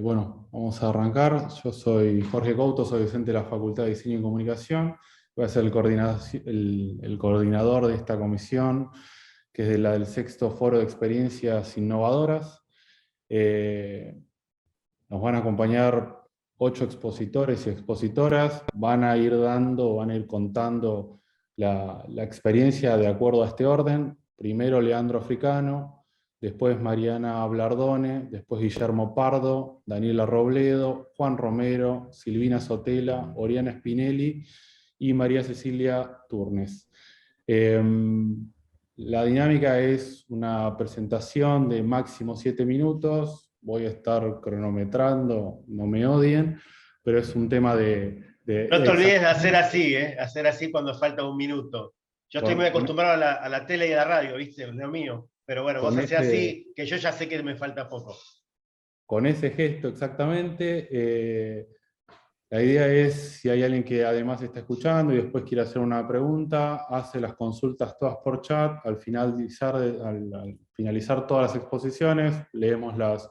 Bueno, vamos a arrancar. Yo soy Jorge Couto, soy docente de la Facultad de Diseño y Comunicación. Voy a ser el coordinador de esta comisión, que es la del sexto Foro de Experiencias Innovadoras. Eh, Nos van a acompañar 8 expositores y expositoras. Van a ir contando la experiencia de acuerdo a este orden. Primero Leandro Africano, después Mariana Blardone, después Guillermo Pardo, Daniela Robledo, Juan Romero, Silvina Sotela, Oriana Spinelli y María Cecilia Turnes. La dinámica es una presentación de máximo 7 minutos. Voy a estar cronometrando, no me odien, pero es un tema No te olvides de hacer exactamente. así, ¿eh? Hacer así cuando falta un minuto. Yo estoy muy Con, con- acostumbrado a la tele y a la radio, ¿viste? Es lo mío. Pero bueno, vos con hacés ese, así, que yo ya sé que me falta poco. con ese gesto exactamente. La idea es, si hay alguien que además está escuchando y después quiere hacer una pregunta, hace las consultas todas por chat. Al finalizar todas las exposiciones, leemos las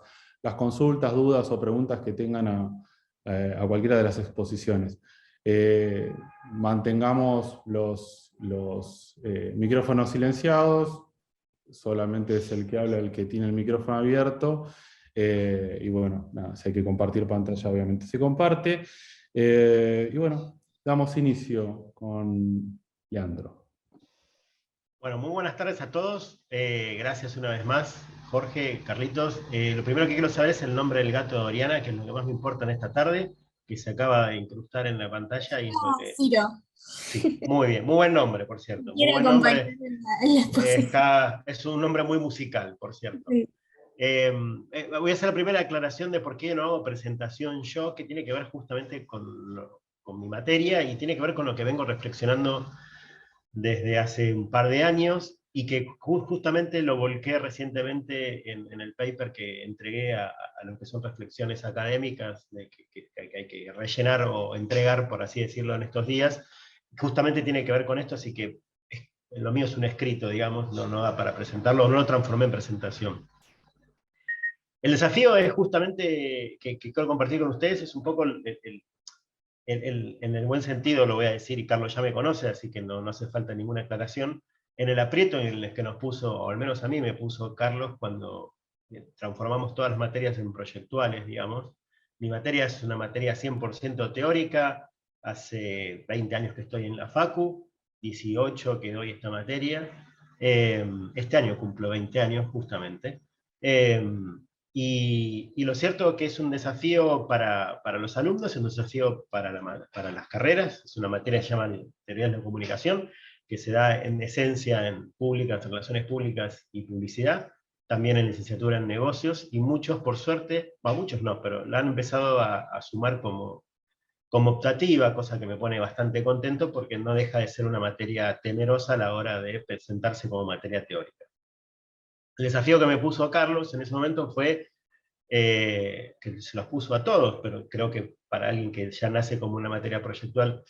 consultas, dudas o preguntas que tengan a cualquiera de las exposiciones. Mantengamos los micrófonos silenciados, solamente es el que habla el que tiene el micrófono abierto. Y bueno, nada, si hay que compartir pantalla, obviamente se comparte. Y bueno, damos inicio con Leandro. Bueno, muy buenas tardes a todos. Gracias una vez más, Jorge, Carlitos. Lo primero que quiero saber es el nombre del gato de Oriana, que es lo que más me importa en esta tarde, que se acaba de incrustar en la pantalla y es lo que... Ciro. Sí, muy bien, muy buen nombre, por cierto. Muy Quiere buen acompañar nombre. en la exposición. Es un nombre muy musical, por cierto. Sí. Voy a hacer la primera aclaración de por qué no hago presentación yo, que tiene que ver justamente con mi materia y tiene que ver con lo que vengo reflexionando desde hace un par de años y que justamente lo volqué recientemente en el paper que entregué a lo que son reflexiones académicas que hay que rellenar o entregar, por así decirlo, en estos días. Justamente tiene que ver con esto, así que lo mío es un escrito, digamos, no da para presentarlo, no lo transformé en presentación. El desafío es justamente que quiero compartir con ustedes, es un poco en el buen sentido lo voy a decir, y Carlos ya me conoce, así que no hace falta ninguna aclaración, en el aprieto en el que nos puso, o al menos a mí me puso Carlos, cuando transformamos todas las materias en proyectuales, digamos. Mi materia es una materia 100% teórica, hace 20 años que estoy en la Facu, 18 que doy esta materia, este año cumplo 20 años justamente. Y lo cierto es que es un desafío para los alumnos, es un desafío para las carreras, es una materia que se llama Teorías de la Comunicación, que se da en esencia en relaciones públicas y publicidad, también en licenciatura en negocios, y muchos, por suerte, muchos no, pero la han empezado a sumar como optativa, cosa que me pone bastante contento, porque no deja de ser una materia temerosa a la hora de presentarse como materia teórica. El desafío que me puso Carlos en ese momento fue, que se los puso a todos, pero creo que para alguien que ya nace como una materia proyectual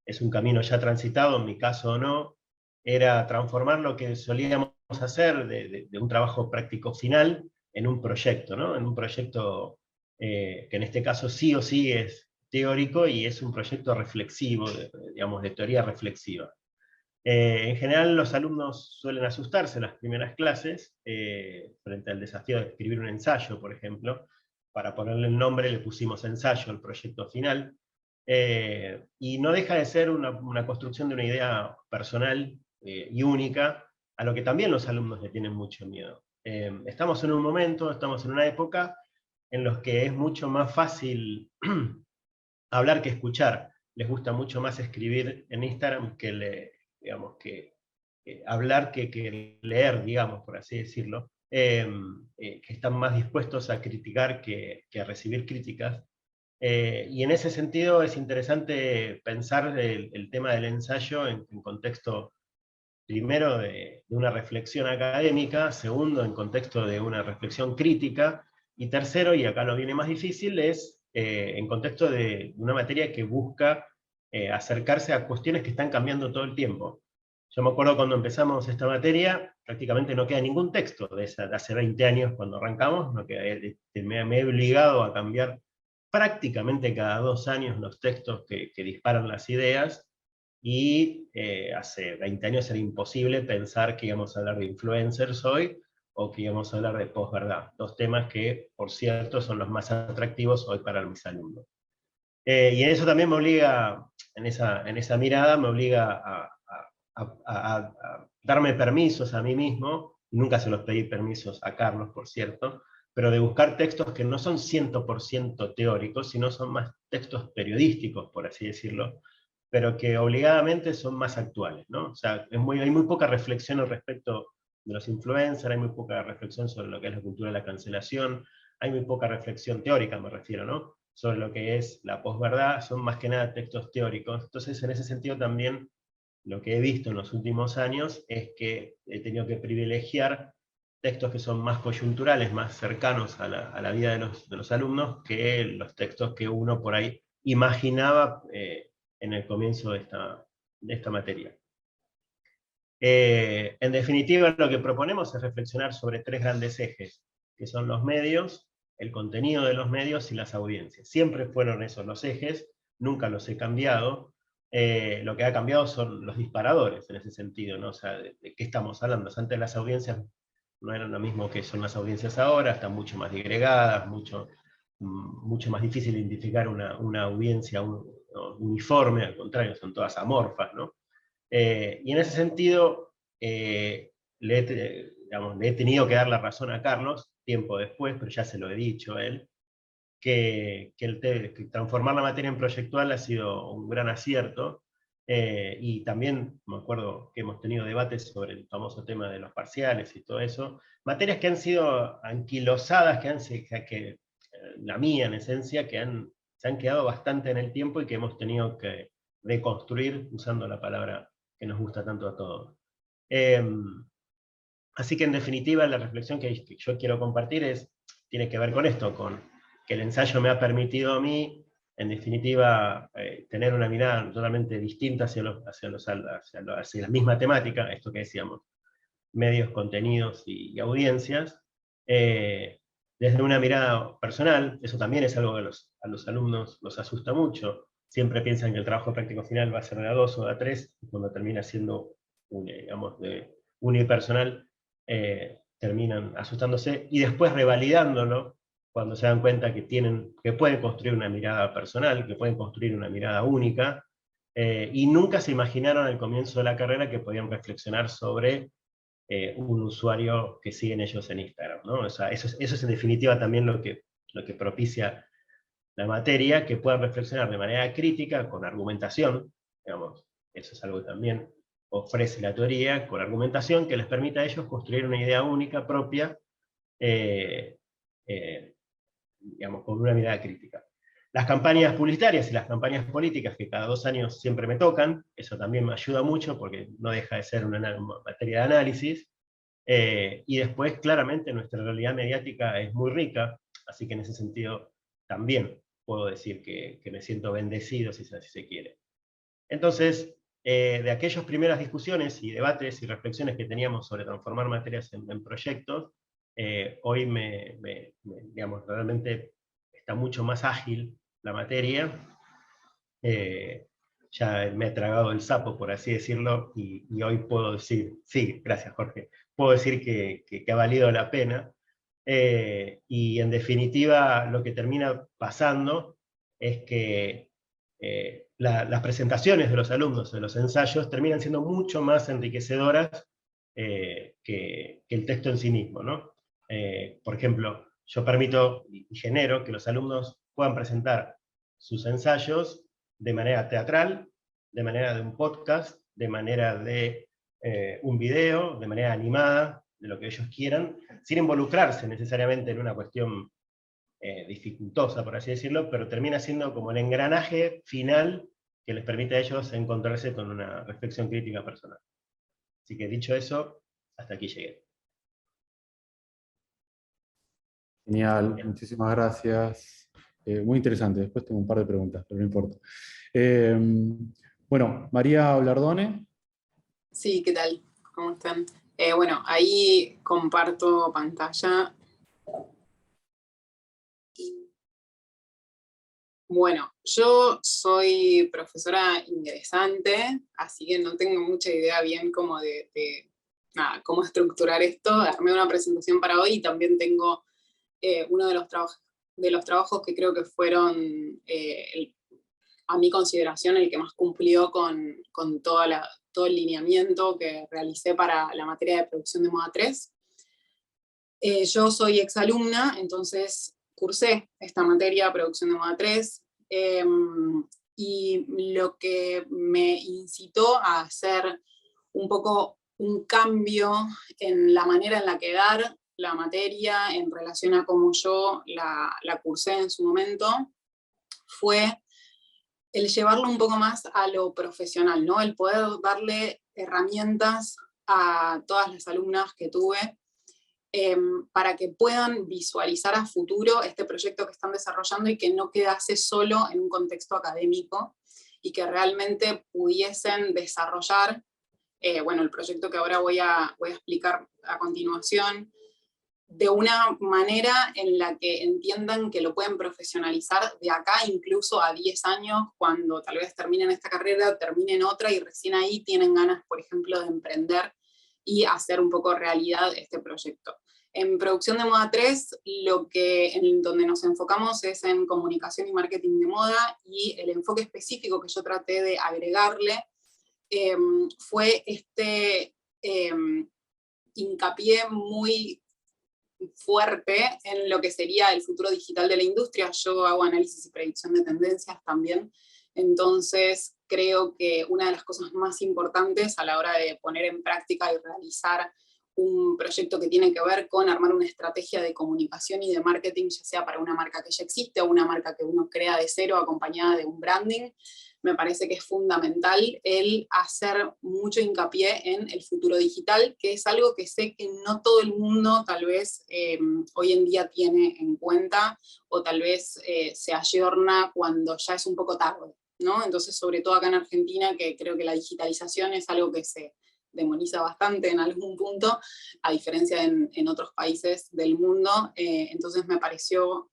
es un camino ya transitado, en mi caso no, era transformar lo que solíamos hacer de un trabajo práctico final en un proyecto, ¿no? En un proyecto que en este caso sí o sí es teórico y es un proyecto reflexivo, digamos, de teoría reflexiva. En general los alumnos suelen asustarse en las primeras clases frente al desafío de escribir un ensayo, por ejemplo. Para ponerle el nombre le pusimos ensayo al proyecto final. Y no deja de ser una construcción de una idea personal y única, a lo que también los alumnos le tienen mucho miedo. Estamos en un momento, estamos en una época en los que es mucho más fácil hablar que escuchar. Les gusta mucho más escribir en Instagram digamos, que hablar que leer, digamos, por así decirlo. Que están más dispuestos a criticar que a recibir críticas. Y en ese sentido es interesante pensar el tema del ensayo en contexto, primero, de una reflexión académica, segundo, en contexto de una reflexión crítica, y tercero, y acá lo viene más difícil, es en contexto de una materia que busca acercarse a cuestiones que están cambiando todo el tiempo. Yo me acuerdo cuando empezamos esta materia, prácticamente no queda ningún texto de hace 20 años cuando arrancamos, no queda, me he obligado a cambiar prácticamente cada 2 años los textos que disparan las ideas, y hace 20 años era imposible pensar que íbamos a hablar de influencers hoy, o que íbamos a hablar de posverdad, 2 temas que, por cierto, son los más atractivos hoy para mis alumnos. Y en eso también me obliga, en esa mirada, me obliga a darme permisos a mí mismo, nunca se los pedí permisos a Carlos, por cierto, pero de buscar textos que no son 100% teóricos, sino son más textos periodísticos, por así decirlo, pero que obligadamente son más actuales, ¿no? O sea, hay muy poca reflexión al respecto de los influencers, hay muy poca reflexión sobre lo que es la cultura de la cancelación, hay muy poca reflexión teórica, me refiero, ¿no? Sobre lo que es la posverdad, son más que nada textos teóricos. Entonces, en ese sentido también, lo que he visto en los últimos años es que he tenido que privilegiar textos que son más coyunturales, más cercanos a la vida de los alumnos, que los textos que uno por ahí imaginaba en el comienzo de esta materia. En definitiva, lo que proponemos es reflexionar sobre 3 grandes ejes, que son los medios, el contenido de los medios y las audiencias. Siempre fueron esos los ejes, nunca los he cambiado. Lo que ha cambiado son los disparadores en ese sentido, ¿no? O sea, ¿de qué estamos hablando? Antes las audiencias no eran lo mismo que son las audiencias ahora, están mucho más disgregadas, mucho más difícil identificar una audiencia uniforme, al contrario, son todas amorfas, ¿no? Y en ese sentido, le he tenido que dar la razón a Carlos, tiempo después, pero ya se lo he dicho a él, que transformar la materia en proyectual ha sido un gran acierto, y también me acuerdo que hemos tenido debates sobre el famoso tema de los parciales y todo eso, materias que han sido anquilosadas, la mía en esencia, se han quedado bastante en el tiempo y que hemos tenido que reconstruir, usando la palabra que nos gusta tanto a todos. Así que en definitiva la reflexión que yo quiero compartir tiene que ver con esto, con que el ensayo me ha permitido a mí, en definitiva, tener una mirada totalmente distinta hacia la misma temática, esto que decíamos, medios, contenidos y audiencias, desde una mirada personal. Eso también es algo que a los alumnos los asusta mucho. Siempre piensan que el trabajo práctico final va a ser de A2 o de A3, y cuando termina siendo, digamos, unipersonal, terminan asustándose y después revalidándolo cuando se dan cuenta que pueden construir una mirada personal, que pueden construir una mirada única, y nunca se imaginaron al comienzo de la carrera que podían reflexionar sobre un usuario que siguen ellos en Instagram, ¿no? O sea, eso es en definitiva también lo que propicia la materia, que puedan reflexionar de manera crítica, con argumentación, digamos, eso es algo que también ofrece la teoría, con argumentación que les permita a ellos construir una idea única propia, digamos, con una mirada crítica. Las campañas publicitarias y las campañas políticas, que cada 2 años siempre me tocan, eso también me ayuda mucho porque no deja de ser una materia de análisis. Y después, claramente, nuestra realidad mediática es muy rica, así que en ese sentido también puedo decir que me siento bendecido, si así se quiere. Entonces, de aquellas primeras discusiones y debates y reflexiones que teníamos sobre transformar materias en proyectos, hoy digamos, realmente está mucho más ágil la materia. Ya me he tragado el sapo, por así decirlo, y hoy puedo decir, sí, gracias Jorge, puedo decir que ha valido la pena. Y en definitiva, lo que termina pasando es que las presentaciones de los alumnos, de los ensayos, terminan siendo mucho más enriquecedoras que el texto en sí mismo, ¿no? Por ejemplo, yo permito y genero que los alumnos puedan presentar sus ensayos de manera teatral, de manera de un podcast, de manera de un video, de manera animada, de lo que ellos quieran, sin involucrarse necesariamente en una cuestión dificultosa, por así decirlo, pero termina siendo como el engranaje final que les permite a ellos encontrarse con una reflexión crítica personal. Así que dicho eso, hasta aquí llegué. Genial, muchísimas gracias. Muy interesante, después tengo un par de preguntas, pero no importa. Bueno, María Olardone. Sí, ¿qué tal? ¿Cómo están? Bueno, ahí comparto pantalla. Bueno, yo soy profesora ingresante, así que no tengo mucha idea bien cómo nada, cómo estructurar esto. Armé una presentación para hoy y también tengo uno de los trabajos que creo que fueron, a mi consideración, el que más cumplió con todo el lineamiento que realicé para la materia de producción de moda 3. Yo soy exalumna, entonces cursé esta materia, producción de moda 3, y lo que me incitó a hacer un poco un cambio en la manera en la que dar la materia en relación a cómo yo la cursé en su momento, fue el llevarlo un poco más a lo profesional, ¿no? El poder darle herramientas a todas las alumnas que tuve para que puedan visualizar a futuro este proyecto que están desarrollando y que no quedase solo en un contexto académico y que realmente pudiesen desarrollar, bueno, el proyecto que ahora voy a explicar a continuación, de una manera en la que entiendan que lo pueden profesionalizar de acá incluso a 10 años, cuando tal vez terminen esta carrera, terminen otra y recién ahí tienen ganas, por ejemplo, de emprender y hacer un poco realidad este proyecto. En producción de moda 3, en donde nos enfocamos es en comunicación y marketing de moda, y el enfoque específico que yo traté de agregarle fue hincapié muy fuerte en lo que sería el futuro digital de la industria. Yo hago análisis y predicción de tendencias también, entonces creo que una de las cosas más importantes a la hora de poner en práctica y realizar un proyecto que tiene que ver con armar una estrategia de comunicación y de marketing, ya sea para una marca que ya existe o una marca que uno crea de cero acompañada de un branding, me parece que es fundamental el hacer mucho hincapié en el futuro digital, que es algo que sé que no todo el mundo tal vez hoy en día tiene en cuenta, o tal vez se ayorna cuando ya es un poco tarde, ¿no? Entonces, sobre todo acá en Argentina, que creo que la digitalización es algo que se demoniza bastante en algún punto, a diferencia en otros países del mundo, entonces me pareció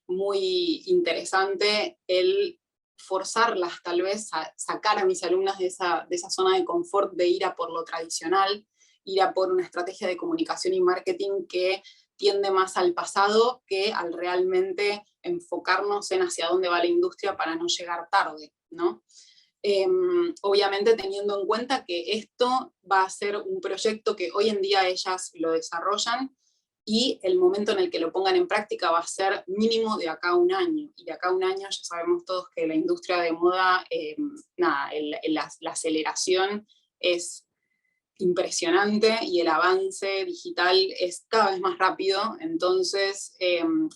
muy interesante el forzarlas tal vez a sacar a mis alumnas de esa zona de confort, de ir a por lo tradicional, ir a por una estrategia de comunicación y marketing que tiende más al pasado que al realmente enfocarnos en hacia dónde va la industria para no llegar tarde, ¿no? Obviamente teniendo en cuenta que esto va a ser un proyecto que hoy en día ellas lo desarrollan, y el momento en el que lo pongan en práctica va a ser mínimo de acá a un año, y de acá a un año ya sabemos todos que la industria de moda, la aceleración es impresionante y el avance digital es cada vez más rápido, entonces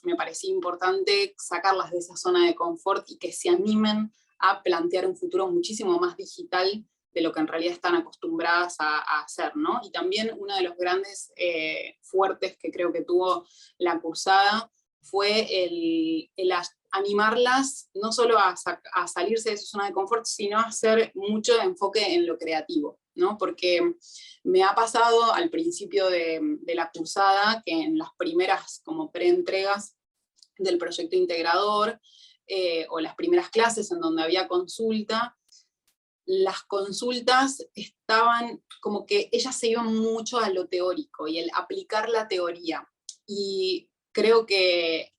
me parecía importante sacarlas de esa zona de confort y que se animen a plantear un futuro muchísimo más digital de lo que en realidad están acostumbradas a hacer, ¿no? Y también uno de los grandes fuertes que creo que tuvo la cursada fue el animarlas no solo a salirse de su zona de confort, sino a hacer mucho enfoque en lo creativo, ¿no? Porque me ha pasado al principio de la cursada que en las primeras como preentregas del proyecto integrador, o las primeras clases en donde había consulta, las consultas estaban como que ellas se iban mucho a lo teórico y el aplicar la teoría. Y creo que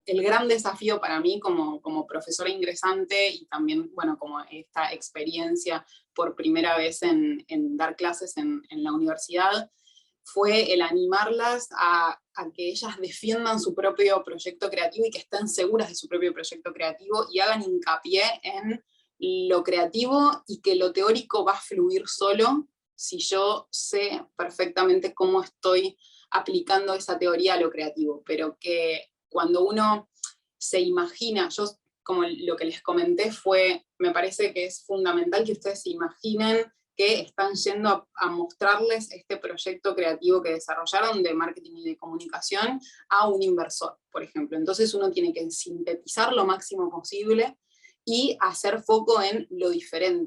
el gran desafío para mí como profesora ingresante, y también, bueno, como esta experiencia por primera vez en dar clases en la universidad, fue el animarlas a que ellas defiendan su propio proyecto creativo y que estén seguras de su propio proyecto creativo y hagan hincapié en lo creativo, y que lo teórico va a fluir solo si yo sé perfectamente cómo estoy aplicando esa teoría a lo creativo, pero que cuando uno se imagina, yo como lo que les comenté me parece que es fundamental que ustedes se imaginen que están yendo a mostrarles este proyecto creativo que desarrollaron de marketing y de comunicación a un inversor, por ejemplo. Entonces uno tiene que sintetizar lo máximo posible y hacer foco en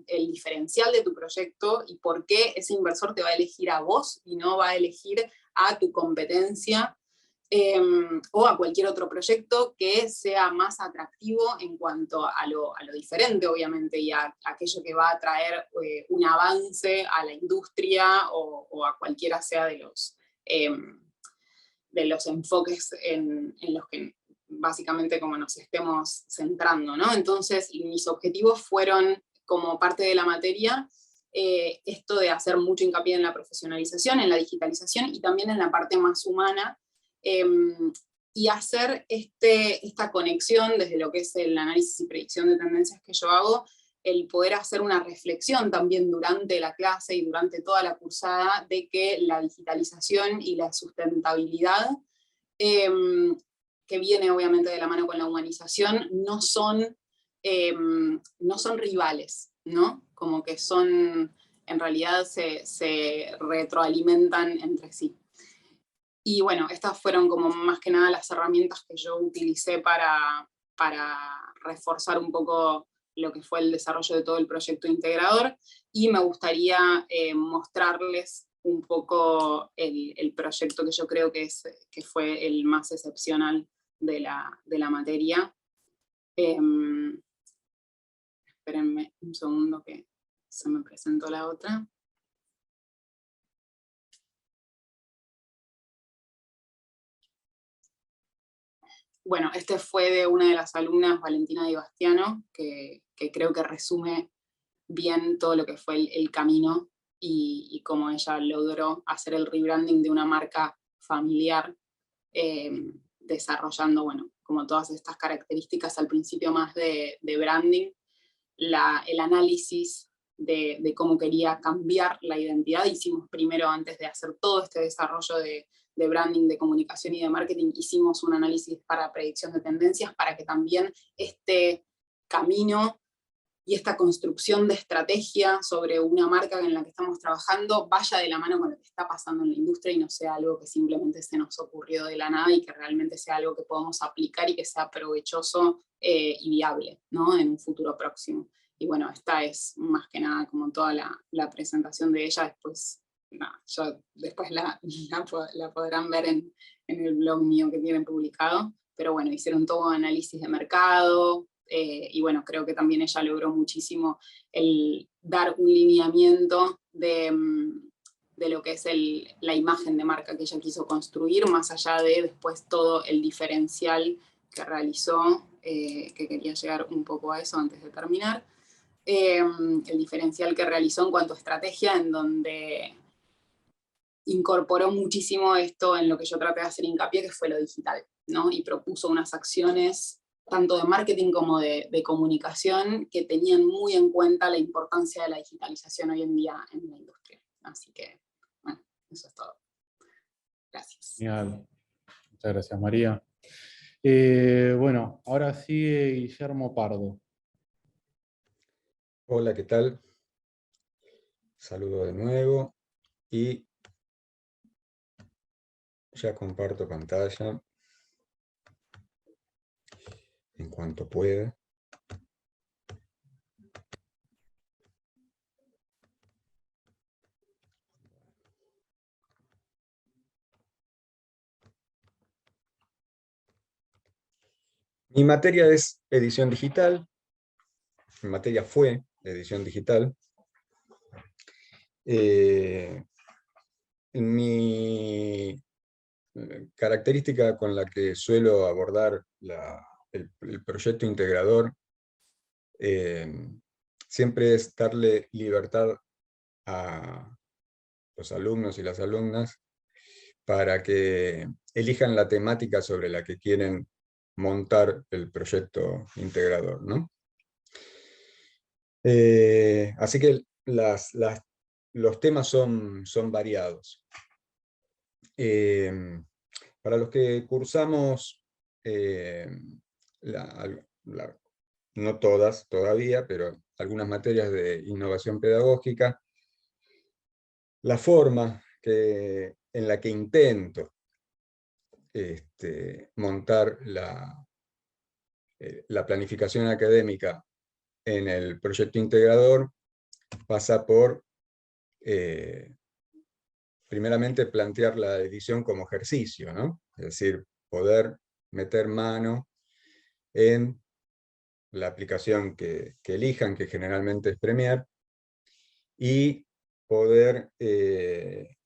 el diferencial de tu proyecto y por qué ese inversor te va a elegir a vos y no va a elegir a tu competencia o a cualquier otro proyecto que sea más atractivo en cuanto a lo diferente, obviamente, y a aquello que va a traer un avance a la industria o a cualquiera sea de los enfoques en los que básicamente como nos estemos centrando, ¿no? Entonces, mis objetivos fueron, como parte de la materia, esto de hacer mucho hincapié en la profesionalización, en la digitalización y también en la parte más humana, y hacer esta conexión desde lo que es el análisis y predicción de tendencias que yo hago, el poder hacer una reflexión también durante la clase y durante toda la cursada de que la digitalización y la sustentabilidad, que viene obviamente de la mano con la humanización, no son rivales, ¿no? Como que en realidad se retroalimentan entre sí. Y bueno, estas fueron como más que nada las herramientas que yo utilicé para reforzar un poco lo que fue el desarrollo de todo el proyecto integrador, y me gustaría mostrarles un poco el proyecto que yo creo que fue el más excepcional de la materia. Espérenme un segundo que se me presentó la otra. Bueno, este fue de una de las alumnas, Valentina Di Bastiano, que creo que resume bien todo lo que fue el camino y cómo ella logró hacer el rebranding de una marca familiar, desarrollando, bueno, como todas estas características al principio más de branding, el análisis de cómo quería cambiar la identidad. Hicimos primero, antes de hacer todo este desarrollo de branding, de comunicación y de marketing, hicimos un análisis para predicción de tendencias, para que también este camino y esta construcción de estrategia sobre una marca en la que estamos trabajando vaya de la mano con lo que está pasando en la industria y no sea algo que simplemente se nos ocurrió de la nada, y que realmente sea algo que podamos aplicar y que sea provechoso y viable, ¿no? En un futuro próximo. Y bueno, esta es más que nada como toda la presentación de ella. Después, después la podrán ver en el blog mío que tienen publicado. Pero bueno, hicieron todo análisis de mercado, y bueno, creo que también ella logró muchísimo el dar un lineamiento de lo que es la imagen de marca que ella quiso construir, más allá de después todo el diferencial que realizó, que quería llegar un poco a eso antes de terminar, el diferencial que realizó en cuanto a estrategia, en donde incorporó muchísimo esto en lo que yo traté de hacer hincapié, que fue lo digital, ¿no? Y propuso unas acciones tanto de marketing como de comunicación, que tenían muy en cuenta la importancia de la digitalización hoy en día en la industria. Así que, bueno, eso es todo. Gracias. Genial. Muchas gracias, María. Bueno, ahora sigue Guillermo Pardo. Hola, ¿qué tal? Saludo de nuevo y ya comparto pantalla en cuanto pueda. Mi materia es edición digital. Mi materia fue edición digital. Mi característica con la que suelo abordar el proyecto integrador siempre es darle libertad a los alumnos y las alumnas para que elijan la temática sobre la que quieren montar el proyecto integrador, ¿no? Así que los temas son variados. Para los que cursamos, no todas todavía, pero algunas materias de innovación pedagógica, la forma en la que intento montar la planificación académica en el proyecto integrador pasa por, primeramente, plantear la edición como ejercicio, ¿no? Es decir, poder meter mano en la aplicación que elijan, que generalmente es Premiere, y poder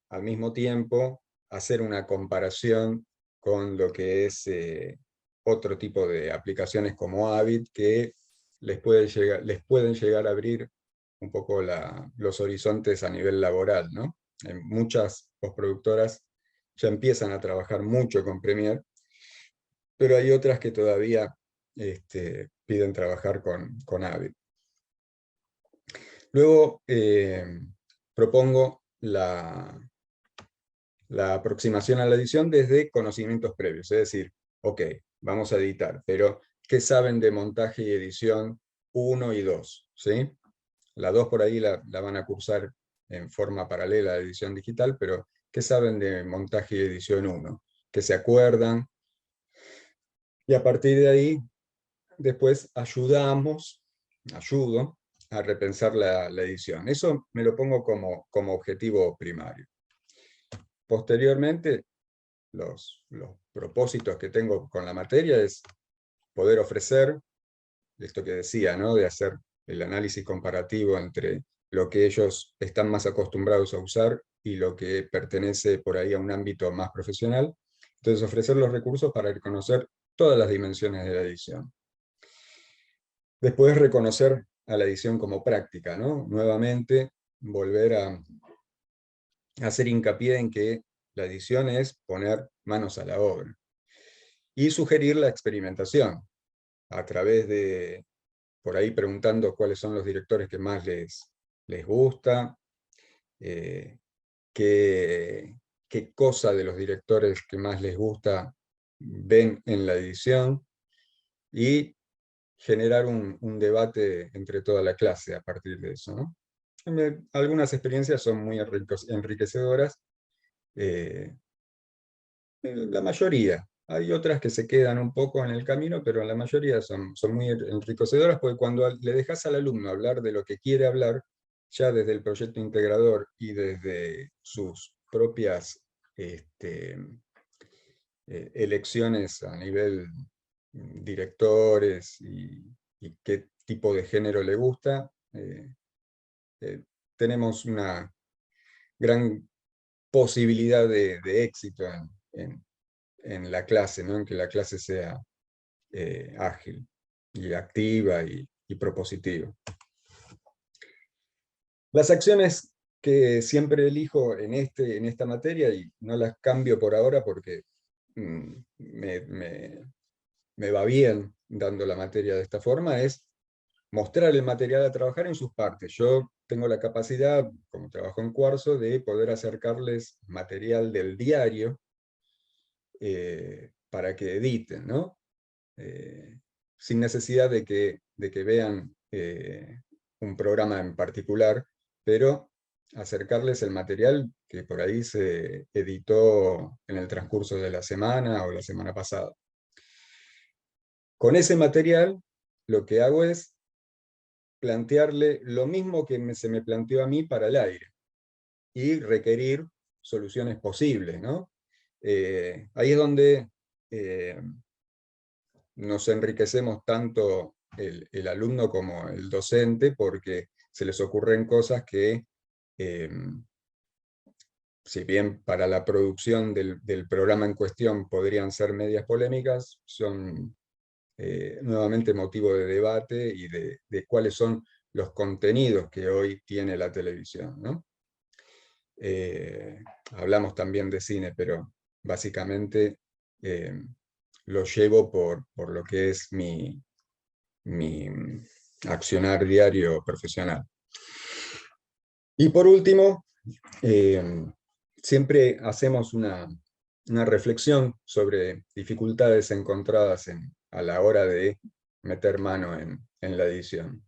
al mismo tiempo hacer una comparación con lo que es otro tipo de aplicaciones como Avid, que les pueden llegar a abrir un poco los horizontes a nivel laboral, ¿no? Muchas postproductoras ya empiezan a trabajar mucho con Premiere, pero hay otras que todavía piden trabajar con Avid. Luego propongo la aproximación a la edición desde conocimientos previos, es decir, ok, vamos a editar, pero ¿qué saben de montaje y edición 1 y 2? ¿Sí? La 2 por ahí la van a cursar en forma paralela a la edición digital, pero ¿qué saben de montaje y edición 1? ¿Qué se acuerdan? Y a partir de ahí, después ayudo a repensar la edición. Eso me lo pongo como objetivo primario. Posteriormente, los propósitos que tengo con la materia es poder ofrecer, esto que decía, ¿no? De hacer el análisis comparativo entre lo que ellos están más acostumbrados a usar y lo que pertenece por ahí a un ámbito más profesional. Entonces, ofrecer los recursos para reconocer todas las dimensiones de la edición. Después, reconocer a la edición como práctica, ¿no? Nuevamente, volver a hacer hincapié en que la edición es poner manos a la obra. Y sugerir la experimentación, a través de, por ahí preguntando cuáles son los directores que más les gusta, qué cosa de los directores que más les gusta ven en la edición, y generar un debate entre toda la clase a partir de eso, ¿no? Algunas experiencias son muy enriquecedoras, la mayoría. Hay otras que se quedan un poco en el camino, pero la mayoría son muy enriquecedoras, porque cuando le dejas al alumno hablar de lo que quiere hablar, ya desde el proyecto integrador y desde sus propias elecciones a nivel directores y qué tipo de género le gusta, tenemos una gran posibilidad de éxito en la clase, ¿no? En que la clase sea ágil y activa y propositiva. Las acciones que siempre elijo en esta materia, y no las cambio por ahora porque me va bien dando la materia de esta forma, es mostrar el material a trabajar en sus partes. Yo tengo la capacidad, como trabajo en Cuarzo, de poder acercarles material del diario para que editen, ¿no? Sin necesidad de que vean un programa en particular, pero acercarles el material que por ahí se editó en el transcurso de la semana o la semana pasada. Con ese material, lo que hago es plantearle lo mismo que se me planteó a mí para el aire, y requerir soluciones posibles, ¿no? Ahí es donde nos enriquecemos tanto el alumno como el docente, porque se les ocurren cosas que, si bien para la producción del programa en cuestión podrían ser medias polémicas, son nuevamente motivo de debate y de cuáles son los contenidos que hoy tiene la televisión, ¿no? Hablamos también de cine, pero básicamente lo llevo por lo que es mi accionar diario profesional. Y por último, siempre hacemos una reflexión sobre dificultades encontradas a la hora de meter mano en la edición.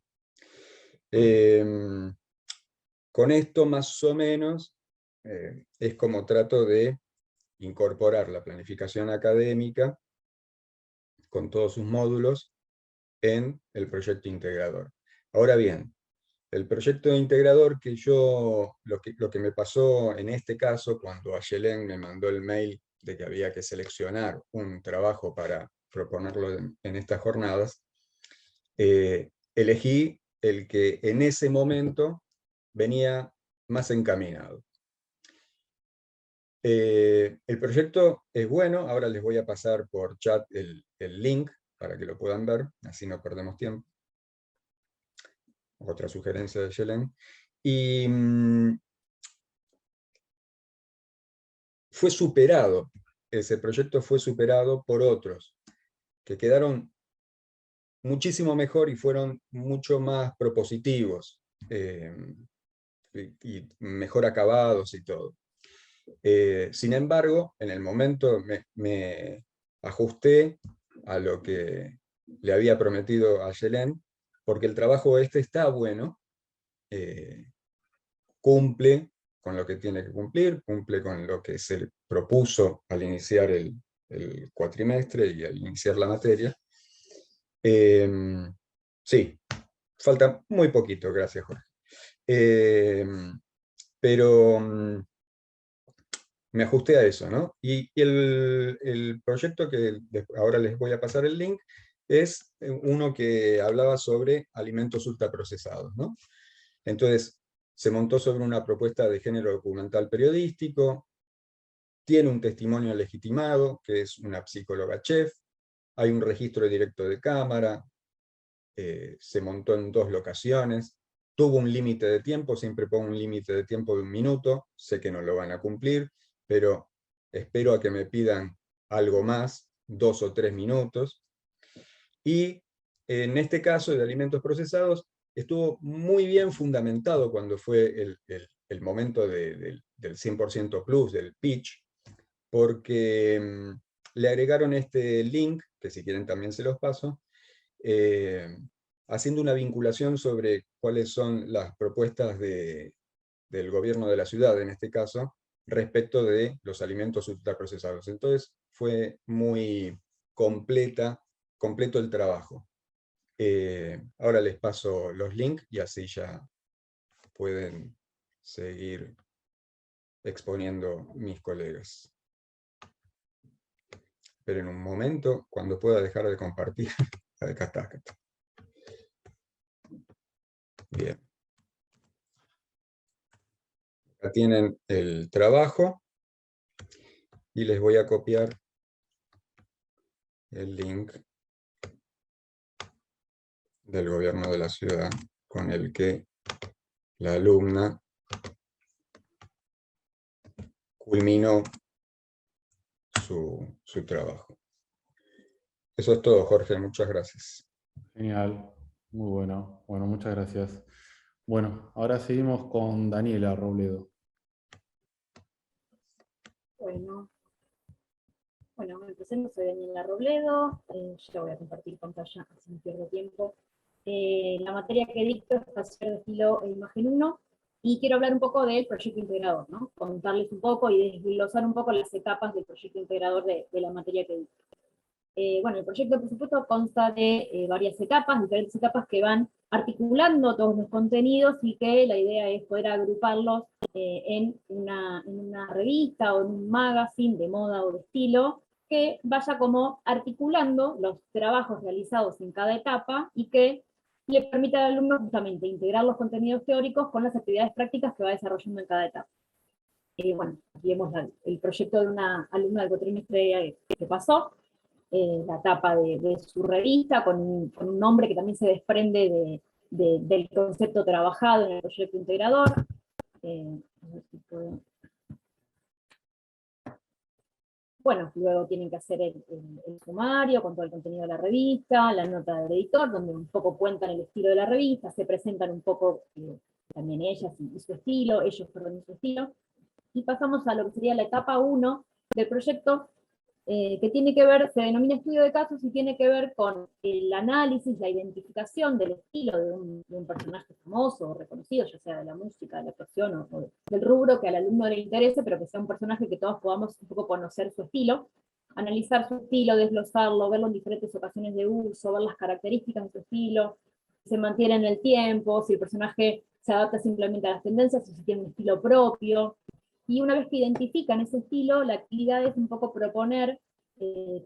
Con esto, más o menos, es como trato de incorporar la planificación académica con todos sus módulos en el proyecto integrador. Ahora bien, el proyecto de integrador que lo que me pasó en este caso, cuando Ayelen me mandó el mail de que había que seleccionar un trabajo para proponerlo en estas jornadas, elegí el que en ese momento venía más encaminado. El proyecto es bueno, ahora les voy a pasar por chat el link para que lo puedan ver, así no perdemos tiempo. Otra sugerencia de Ayelen. Y fue superado, ese proyecto fue superado por otros, que quedaron muchísimo mejor y fueron mucho más propositivos, y mejor acabados y todo. Sin embargo, en el momento me ajusté a lo que le había prometido a Ayelen, porque el trabajo este está bueno, cumple con lo que tiene que cumplir, cumple con lo que se propuso al iniciar el cuatrimestre y al iniciar la materia. Sí, falta muy poquito, gracias Jorge. Pero me ajusté a eso, ¿no? Y el proyecto que ahora les voy a pasar el link es uno que hablaba sobre alimentos ultraprocesados, ¿no? Entonces, se montó sobre una propuesta de género documental periodístico, tiene un testimonio legitimado, que es una psicóloga chef, hay un registro directo de cámara, se montó en 2 locaciones, tuvo un límite de tiempo, siempre pongo un límite de tiempo de 1 minuto, sé que no lo van a cumplir, pero espero a que me pidan algo más, 2 o 3 minutos. Y en este caso de alimentos procesados, estuvo muy bien fundamentado cuando fue el momento del 100% plus, del pitch, porque le agregaron este link, que si quieren también se los paso, haciendo una vinculación sobre cuáles son las propuestas del gobierno de la ciudad, en este caso, respecto de los alimentos ultraprocesados. Entonces fue muy completo el trabajo. Ahora les paso los links y así ya pueden seguir exponiendo mis colegas. Esperen un momento, cuando pueda dejar de compartir. Acá está. Bien. Acá tienen el trabajo y les voy a copiar el link del gobierno de la ciudad con el que la alumna culminó su trabajo. Eso es todo, Jorge, muchas gracias. Genial, muy bueno. Bueno, muchas gracias. Bueno, ahora seguimos con Daniela Robledo. Bueno, me presento, soy Daniela Robledo, ya voy a compartir pantalla, así no pierdo tiempo. La materia que dicto es taller de estilo imagen 1, y quiero hablar un poco del proyecto integrador, ¿no? Contarles un poco y desglosar un poco las etapas del proyecto integrador de la materia que dicto. Bueno, el proyecto, por supuesto, consta de varias etapas, diferentes etapas que van articulando todos los contenidos y que la idea es poder agruparlos en una revista o en un magazine de moda o de estilo, que vaya como articulando los trabajos realizados en cada etapa y que le permita al alumno justamente integrar los contenidos teóricos con las actividades prácticas que va desarrollando en cada etapa. Bueno, aquí vemos el proyecto de una alumna del cuatrimestre que pasó, la tapa de su revista, con un nombre que también se desprende del concepto trabajado en el proyecto integrador. A ver si puedo. Bueno, luego tienen que hacer el sumario con todo el contenido de la revista, la nota del editor, donde un poco cuentan el estilo de la revista, se presentan un poco también ellas y su estilo, ellos, perdón, y su estilo. Y pasamos a lo que sería la etapa 1 del proyecto, que tiene que ver, se denomina estudio de casos y tiene que ver con el análisis, la identificación del estilo de un personaje famoso o reconocido, ya sea de la música, de la actuación o del rubro que al alumno le interese, pero que sea un personaje que todos podamos un poco conocer su estilo, analizar su estilo, desglosarlo, verlo en diferentes ocasiones de uso, ver las características de su estilo, se mantiene en el tiempo, si el personaje se adapta simplemente a las tendencias, o si tiene un estilo propio. Y una vez que identifican ese estilo, la actividad es un poco proponer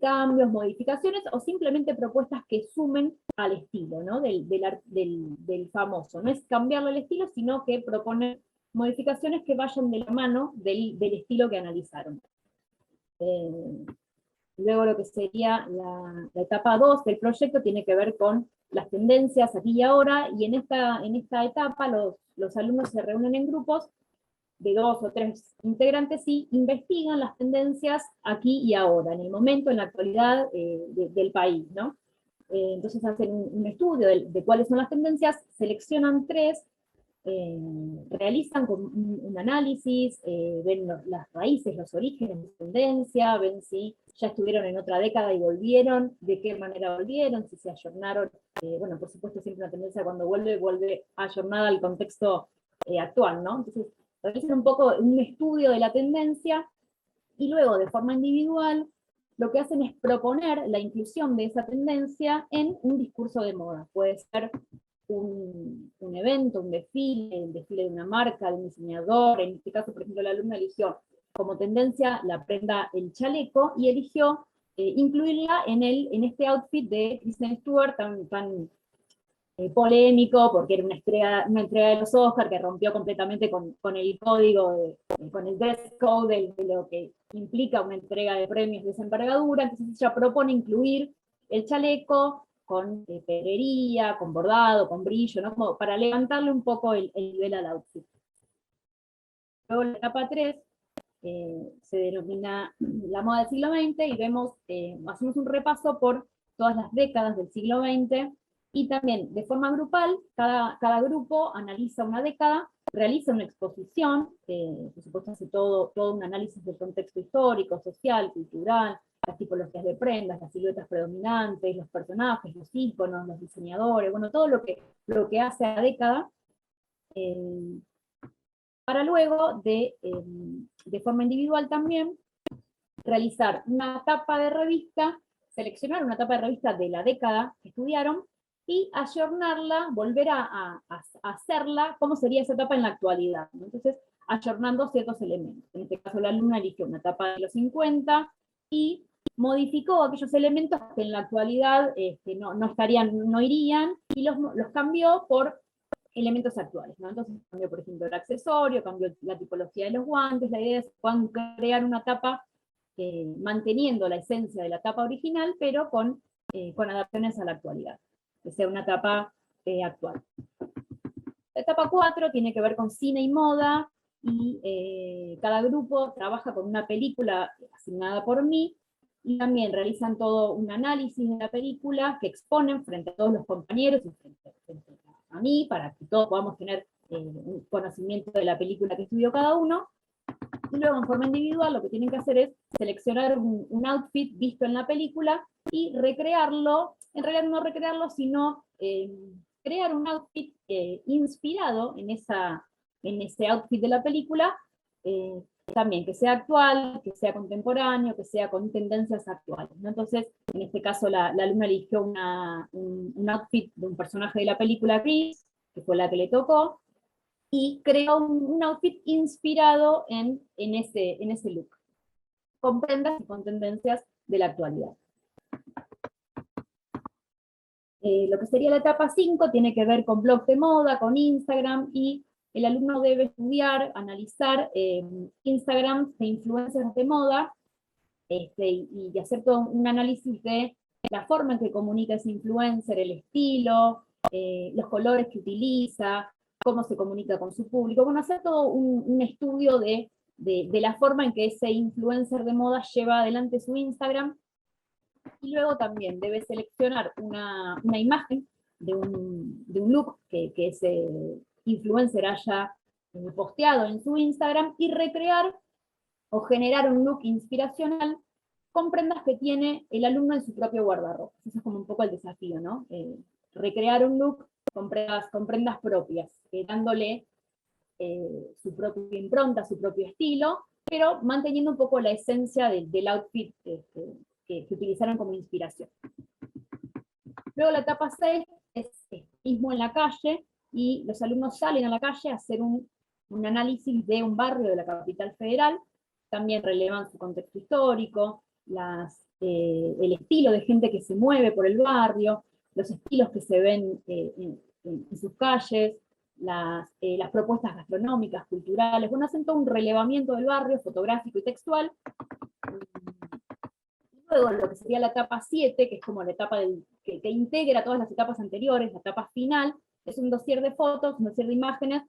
cambios, modificaciones, o simplemente propuestas que sumen al estilo, ¿no? del famoso. No es cambiarle el estilo, sino que proponer modificaciones que vayan de la mano del estilo que analizaron. Luego lo que sería la etapa 2 del proyecto tiene que ver con las tendencias aquí y ahora, y en esta etapa los alumnos se reúnen en grupos de 2 o 3 integrantes y investigan las tendencias aquí y ahora, en el momento, en la actualidad del país, ¿no? Entonces hacen un estudio de cuáles son las tendencias, seleccionan 3, realizan un análisis, ven las raíces, los orígenes de tendencia, ven si ya estuvieron en otra década y volvieron, de qué manera volvieron, si se ayornaron. Bueno, por supuesto siempre una tendencia cuando vuelve ayornada al contexto actual, ¿no? Entonces realizan un poco un estudio de la tendencia y luego de forma individual lo que hacen es proponer la inclusión de esa tendencia en un discurso de moda. Puede ser un evento, un desfile, el desfile de una marca, de un diseñador. En este caso, por ejemplo, la alumna eligió como tendencia la prenda el chaleco y eligió incluirla en este outfit de Kristen Stewart tan polémico, porque era una entrega de los Oscars que rompió completamente con el código, con el dress code de lo que implica una entrega de premios de esa envergadura. Entonces ella propone incluir el chaleco con pedrería, con bordado, con brillo, ¿no? Como para levantarle un poco el nivel al outfit. Luego la etapa 3 se denomina la moda del siglo XX, y hacemos un repaso por todas las décadas del siglo XX, y también de forma grupal, cada grupo analiza una década, realiza una exposición, por supuesto hace todo un análisis del contexto histórico, social, cultural, las tipologías de prendas, las siluetas predominantes, los personajes, los íconos, los diseñadores, bueno, todo lo que hace a la década, para luego de forma individual también realizar una tapa de revista, seleccionar una tapa de revista de la década que estudiaron, y ayornarla, volver a hacerla, cómo sería esa tapa en la actualidad, ¿no? Entonces, ayornando ciertos elementos. En este caso, la alumna eligió una tapa de los 50, y modificó aquellos elementos que en la actualidad no irían, y los cambió por elementos actuales, ¿no? Entonces cambió, por ejemplo, el accesorio, cambió la tipología de los guantes. La idea es que puedan crear una tapa manteniendo la esencia de la tapa original, pero con adaptaciones a la actualidad, que sea una tapa actual. La etapa 4 tiene que ver con cine y moda, y cada grupo trabaja con una película asignada por mí, y también realizan todo un análisis de la película que exponen frente a todos los compañeros y frente a mí, para que todos podamos tener un conocimiento de la película que estudió cada uno. Y luego, en forma individual, lo que tienen que hacer es seleccionar un outfit visto en la película y recrearlo, en realidad no recrearlo, sino crear un outfit inspirado en ese outfit de la película, también que sea actual, que sea contemporáneo, que sea con tendencias actuales, ¿no? Entonces, en este caso, la alumna eligió un outfit de un personaje de la película Gris, que fue la que le tocó, y creó un outfit inspirado en ese look, con prendas y con tendencias de la actualidad. Lo que sería la etapa 5 tiene que ver con blogs de moda, con Instagram, y el alumno debe estudiar, analizar Instagram de influencers de moda, y hacer todo un análisis de la forma en que comunica ese influencer, el estilo, los colores que utiliza, cómo se comunica con su público. Bueno, hacer todo un estudio de la forma en que ese influencer de moda lleva adelante su Instagram. Y luego también debe seleccionar una imagen de un look que ese influencer haya posteado en su Instagram, y recrear o generar un look inspiracional con prendas que tiene el alumno en su propio guardarropa. Eso es como un poco el desafío, ¿no? Recrear un look con prendas propias, dándole su propia impronta, su propio estilo, pero manteniendo un poco la esencia del outfit que utilizaron como inspiración. Luego la etapa 6 es mismo en la calle, y los alumnos salen a la calle a hacer un análisis de un barrio de la capital federal, también relevan su contexto histórico, el estilo de gente que se mueve por el barrio, los estilos que se ven en sus calles, las propuestas gastronómicas, culturales, bueno, hacen todo un relevamiento del barrio, fotográfico y textual. Luego lo que sería la etapa 7, que es como la etapa que integra todas las etapas anteriores, la etapa final, es un dossier de fotos, un dossier de imágenes,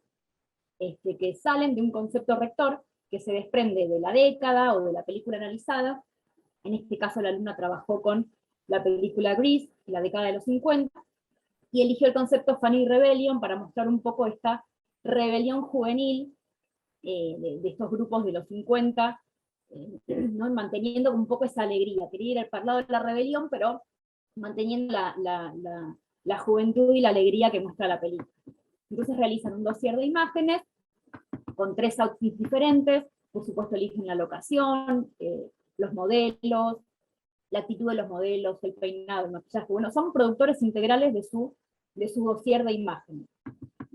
que salen de un concepto rector que se desprende de la década o de la película analizada. En este caso la alumna trabajó con la película Grease, la década de los 50, y eligió el concepto Funny Rebellion para mostrar un poco esta rebelión juvenil de estos grupos de los 50, ¿no? Manteniendo un poco esa alegría, quería ir al lado de la rebelión, pero manteniendo la juventud y la alegría que muestra la película. Entonces realizan un dossier de imágenes con 3 outfits diferentes, por supuesto eligen la locación, los modelos, la actitud de los modelos, el peinado, el maquillaje. Bueno, son productores integrales de su dossier de imágenes.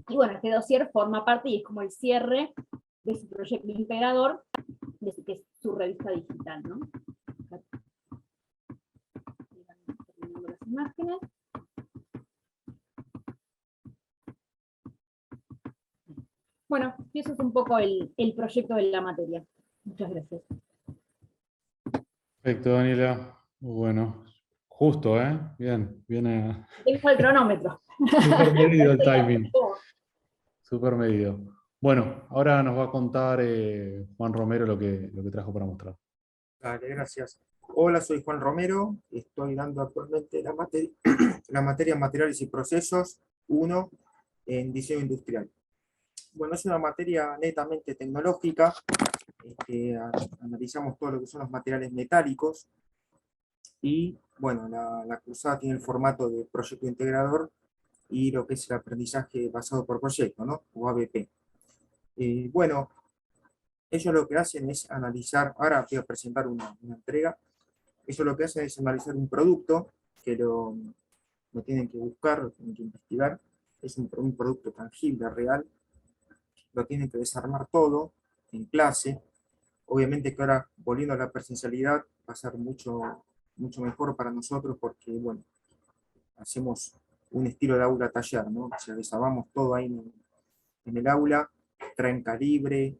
Y bueno, este dossier forma parte y es como el cierre de su proyecto integrador, que es su revista digital, ¿no? Terminando las imágenes. Bueno, y eso es un poco el proyecto de la materia. Muchas gracias. Perfecto, Daniela. Bueno, justo, ¿eh? Bien, viene Tengo el cronómetro. súper medido el timing. Súper medido. Bueno, ahora nos va a contar Juan Romero lo que trajo para mostrar. Dale, gracias. Hola, soy Juan Romero, estoy dando actualmente la materia Materiales y Procesos 1 en Diseño Industrial. Bueno, es una materia netamente tecnológica, analizamos todo lo que son los materiales metálicos, y bueno, la cursada tiene el formato de proyecto integrador y lo que es el aprendizaje basado por proyecto, ¿no? O ABP. Bueno, ellos lo que hacen es analizar, ahora voy a presentar una entrega. Ellos lo que hacen es analizar un producto, que lo tienen que buscar, lo tienen que investigar, es un producto tangible, real, lo tienen que desarmar todo en clase. Obviamente que ahora, volviendo a la presencialidad, va a ser mucho mejor para nosotros porque, bueno, hacemos un estilo de aula taller, ¿no? O sea, desarmamos todo ahí en el aula, traen calibre,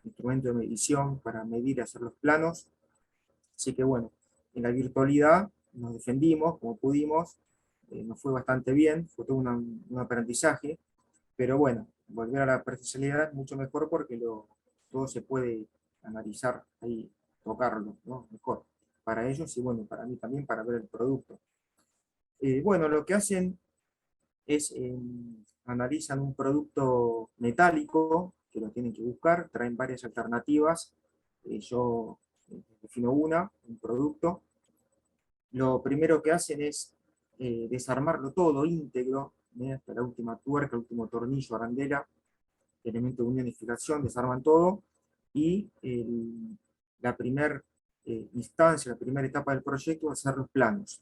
instrumento de medición para medir y hacer los planos. Así que bueno, en la virtualidad nos defendimos como pudimos, nos fue bastante bien, fue todo un aprendizaje, pero bueno, volver a la presencialidad es mucho mejor porque todo se puede analizar ahí, tocarlo, ¿no? Mejor para ellos y bueno, para mí también para ver el producto. Bueno, lo que hacen es analizan un producto metálico, que lo tienen que buscar, traen varias alternativas, yo defino un producto. Lo primero que hacen es desarmarlo todo íntegro, hasta la última tuerca, el último tornillo, arandela, elemento de unionificación, desarman todo, y la primera instancia, la primera etapa del proyecto va a ser los planos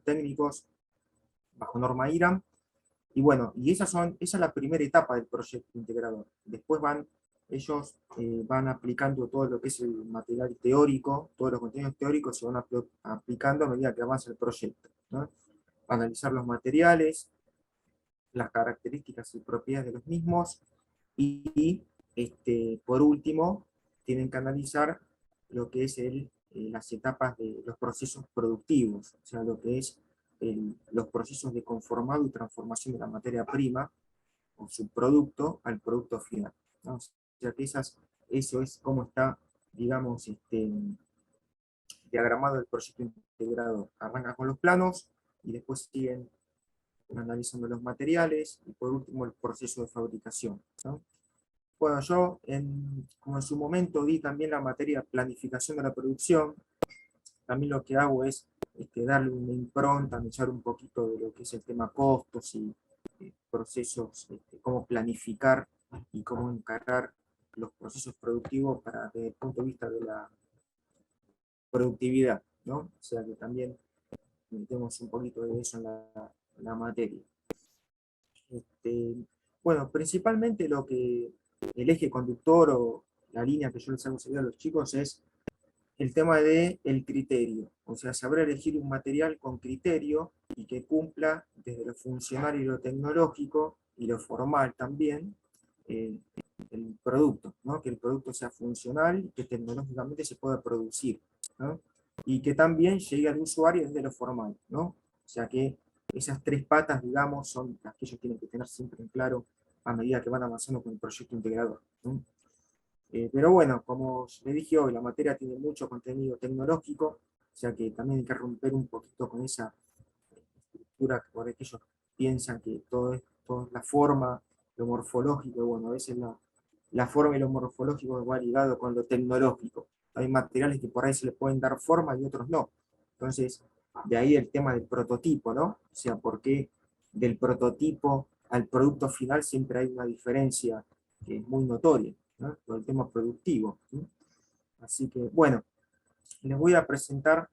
técnicos bajo norma IRAM. Y bueno, y esa es la primera etapa del proyecto integrador. Después ellos van aplicando todo lo que es el material teórico, todos los contenidos teóricos se van aplicando a medida que avanza el proyecto, ¿no? Analizar los materiales, las características y propiedades de los mismos, y por último, tienen que analizar lo que es las etapas de los procesos productivos, o sea, lo que es los procesos de conformado y transformación de la materia prima o subproducto al producto final, ¿no? O sea que eso es cómo está, digamos, diagramado el proyecto integrador. Arranca con los planos y después siguen analizando los materiales y por último el proceso de fabricación, ¿no? Bueno, yo como en su momento di también la materia planificación de la producción, también lo que hago es darle una impronta, analizar un poquito de lo que es el tema costos y procesos, cómo planificar y cómo encarar los procesos productivos desde el punto de vista de la productividad, ¿no? O sea que también metemos un poquito de eso en la materia. Bueno, principalmente el eje conductor o la línea que yo les hago seguir a los chicos es el tema del criterio, o sea, saber elegir un material con criterio y que cumpla desde lo funcional y lo tecnológico y lo formal también, el producto, ¿no? Que el producto sea funcional y que tecnológicamente se pueda producir, ¿no? Y que también llegue al usuario desde lo formal, ¿no? O sea que esas tres patas, digamos, son las que ellos tienen que tener siempre en claro a medida que van avanzando con el proyecto integrador, ¿no? Pero bueno, como le dije hoy, la materia tiene mucho contenido tecnológico, o sea que también hay que romper un poquito con esa estructura que por ahí que ellos piensan que todo es la forma, lo morfológico, y bueno, a veces la forma y lo morfológico va ligado con lo tecnológico. Hay materiales que por ahí se le pueden dar forma y otros no. Entonces, de ahí el tema del prototipo, ¿no? O sea, porque del prototipo al producto final siempre hay una diferencia que es muy notoria, ¿no? Por el tema productivo, ¿sí? Así que, bueno, les voy a presentar,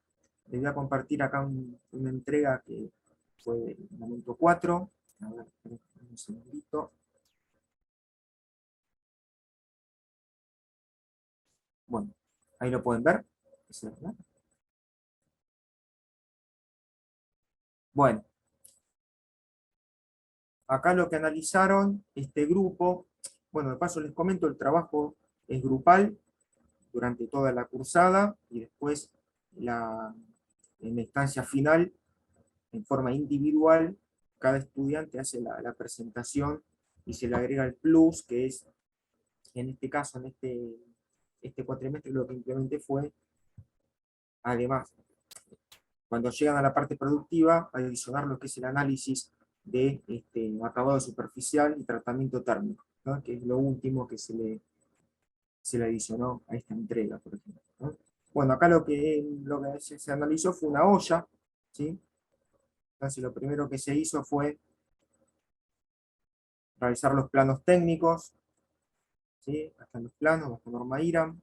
les voy a compartir acá una entrega que fue el momento 4. A ver, un segundito. Bueno, ahí lo pueden ver. ¿No? Bueno, acá lo que analizaron este grupo, bueno, de paso les comento, el trabajo es grupal durante toda la cursada y después en la instancia final, en forma individual, cada estudiante hace la presentación y se le agrega el plus, que es, en este caso, en este cuatrimestre, lo que implementé fue, además, cuando llegan a la parte productiva, adicionar lo que es el análisis de acabado superficial y tratamiento térmico, ¿no? Que es lo último que se le adicionó a esta entrega, por ejemplo, ¿no? Bueno, acá lo que se analizó fue una olla, ¿sí? Entonces lo primero que se hizo fue realizar los planos técnicos, ¿sí? Hasta los planos, bajo norma IRAM,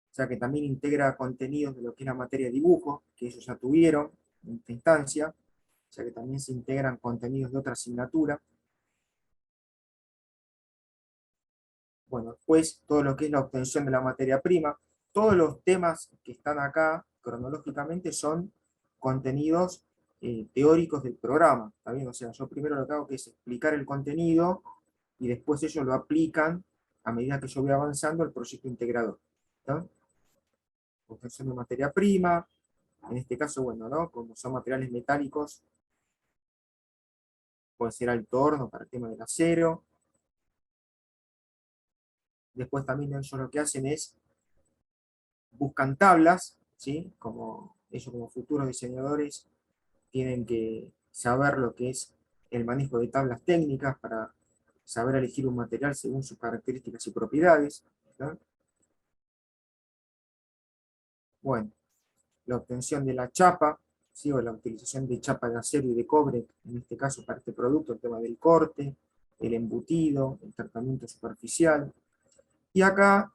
o sea que también integra contenidos de lo que es la materia de dibujo, que ellos ya tuvieron en esta instancia, o sea que también se integran contenidos de otra asignatura. Bueno, después todo lo que es la obtención de la materia prima, todos los temas que están acá cronológicamente son contenidos teóricos del programa, ¿está bien? O sea, yo primero lo que hago que es explicar el contenido y después ellos lo aplican a medida que yo voy avanzando el proyecto integrador, ¿está? Obtención de materia prima, en este caso, bueno, ¿no? Como son materiales metálicos, puede ser alto horno para el tema del acero. Después también ellos lo que hacen es, buscan tablas, ¿sí? Como ellos como futuros diseñadores tienen que saber lo que es el manejo de tablas técnicas para saber elegir un material según sus características y propiedades, ¿no? Bueno, la obtención de la chapa, ¿sí? O la utilización de chapa de acero y de cobre, en este caso para este producto, el tema del corte, el embutido, el tratamiento superficial. Y acá,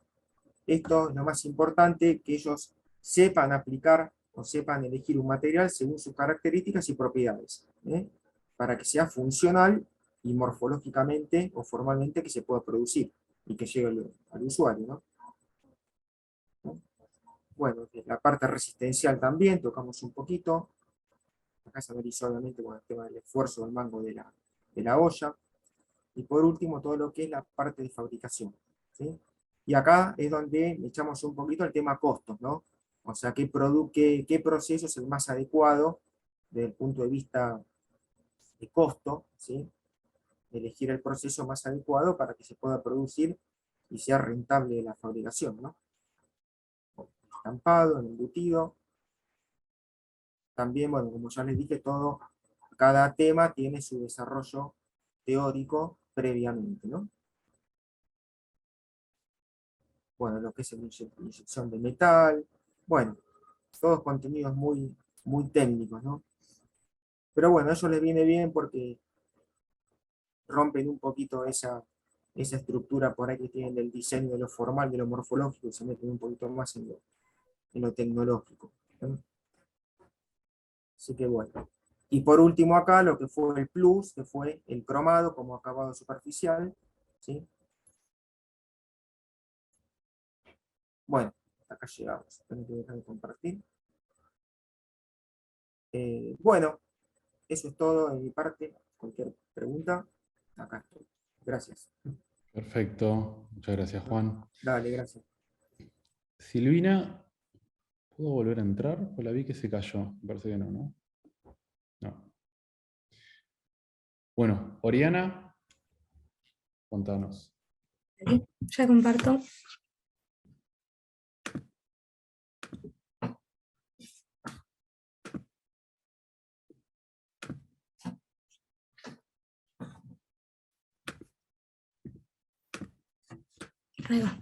esto es lo más importante, que ellos sepan aplicar o sepan elegir un material según sus características y propiedades, ¿eh? Para que sea funcional y morfológicamente o formalmente que se pueda producir y que llegue al usuario, ¿no? Bueno, la parte resistencial también, tocamos un poquito. Acá se analizó obviamente con el tema del esfuerzo del mango de la olla. Y por último, todo lo que es la parte de fabricación, ¿sí? Y acá es donde echamos un poquito el tema costos, ¿no? O sea, qué proceso es el más adecuado desde el punto de vista de costo, ¿sí? Elegir el proceso más adecuado para que se pueda producir y sea rentable la fabricación, ¿no? Estampado, el embutido. También, bueno, como ya les dije, cada tema tiene su desarrollo teórico previamente, ¿no? Bueno, lo que es la inyección de metal, bueno, todos contenidos muy, muy técnicos, ¿no? Pero bueno, a ellos les viene bien porque rompen un poquito esa estructura por ahí que tienen del diseño, de lo formal, de lo morfológico, y se meten un poquito más en lo tecnológico, ¿no? Así que bueno. Y por último acá lo que fue el plus, que fue el cromado como acabado superficial, ¿sí? Bueno, acá llegamos. Tengo que dejar de compartir. Bueno, eso es todo de mi parte. Cualquier pregunta, acá estoy. Gracias. Perfecto, muchas gracias Juan. Dale, gracias. Silvina, ¿puedo volver a entrar? Pues la vi que se cayó, me parece que no, ¿no? No. Bueno, Oriana, contanos. Ya comparto. Ahí va.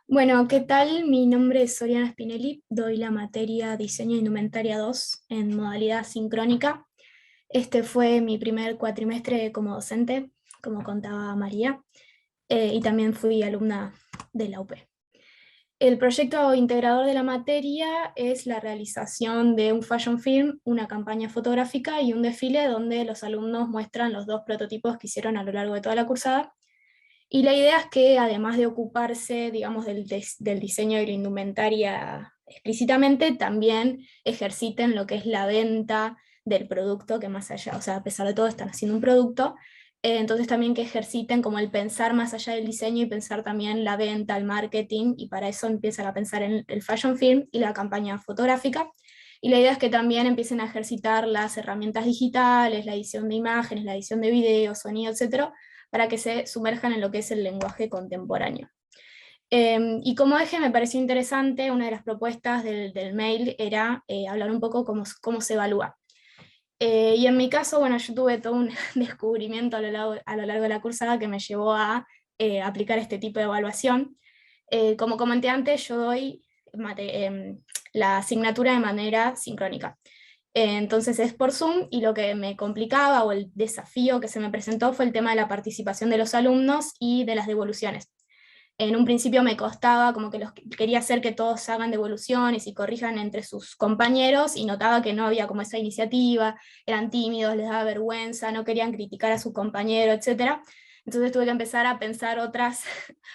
Bueno, ¿qué tal? Mi nombre es Oriana Spinelli, doy la materia Diseño de Indumentaria 2 en modalidad sincrónica. Este fue mi primer cuatrimestre como docente, como contaba María, y también fui alumna de la UP. El proyecto integrador de la materia es la realización de un fashion film, una campaña fotográfica y un desfile donde los alumnos muestran los 2 prototipos que hicieron a lo largo de toda la cursada. Y la idea es que además de ocuparse, digamos, del diseño de la indumentaria explícitamente, también ejerciten lo que es la venta del producto, que más allá, o sea, a pesar de todo están haciendo un producto, entonces también que ejerciten como el pensar más allá del diseño y pensar también la venta, el marketing, y para eso empiezan a pensar en el fashion film y la campaña fotográfica. Y la idea es que también empiecen a ejercitar las herramientas digitales, la edición de imágenes, la edición de videos, sonido, etcétera, para que se sumerjan en lo que es el lenguaje contemporáneo. Y como eje me pareció interesante, una de las propuestas del mail era hablar un poco cómo se evalúa. Y en mi caso, bueno, yo tuve todo un descubrimiento a lo largo de la cursada que me llevó a aplicar este tipo de evaluación. Como comenté antes, yo doy la asignatura de manera sincrónica. Entonces es por Zoom, y lo que me complicaba o el desafío que se me presentó fue el tema de la participación de los alumnos y de las devoluciones. En un principio me costaba, como que quería hacer que todos hagan devoluciones y corrijan entre sus compañeros, y notaba que no había como esa iniciativa, eran tímidos, les daba vergüenza, no querían criticar a su compañero, etc. Entonces tuve que empezar a pensar otras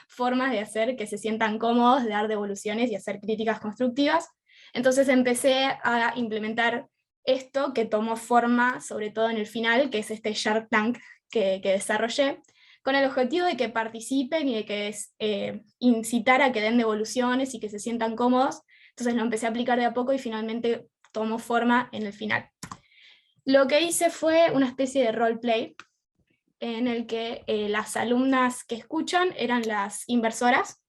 formas de hacer que se sientan cómodos, de dar devoluciones y hacer críticas constructivas. Entonces empecé a implementar esto, que tomó forma sobre todo en el final, que es este Shark Tank que desarrollé, con el objetivo de que participen y de que incitar a que den devoluciones y que se sientan cómodos. Entonces lo empecé a aplicar de a poco y finalmente tomó forma en el final. Lo que hice fue una especie de roleplay en el que las alumnas que escuchan eran las inversoras,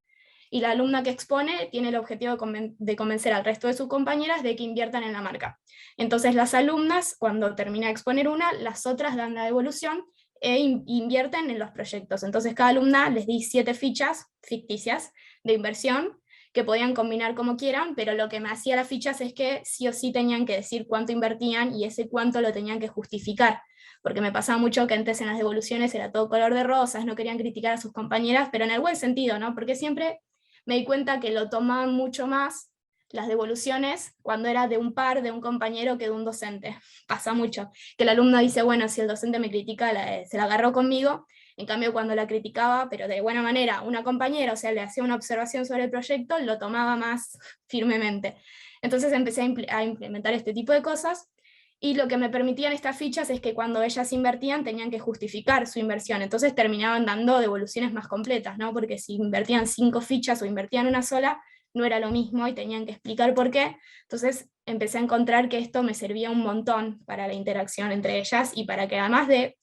y la alumna que expone tiene el objetivo de convencer al resto de sus compañeras de que inviertan en la marca. Entonces las alumnas, cuando termina de exponer una, las otras dan la devolución e invierten en los proyectos. Entonces cada alumna les di 7 fichas ficticias de inversión que podían combinar como quieran, pero lo que me hacía las fichas es que sí o sí tenían que decir cuánto invertían, y ese cuánto lo tenían que justificar, porque me pasaba mucho que antes en las devoluciones era todo color de rosas, no querían criticar a sus compañeras, pero en el buen sentido, ¿no? Porque siempre me di cuenta que lo tomaban mucho más las devoluciones cuando era de un par, de un compañero, que de un docente. Pasa mucho, que el alumno dice, bueno, si el docente me critica, se la agarró conmigo. En cambio, cuando la criticaba, pero de buena manera, una compañera, o sea, le hacía una observación sobre el proyecto, lo tomaba más firmemente. Entonces empecé a implementar este tipo de cosas, y lo que me permitían estas fichas es que cuando ellas invertían tenían que justificar su inversión, entonces terminaban dando devoluciones más completas, ¿no? Porque si invertían 5 fichas o invertían una sola, no era lo mismo y tenían que explicar por qué. Entonces empecé a encontrar que esto me servía un montón para la interacción entre ellas, y para que además de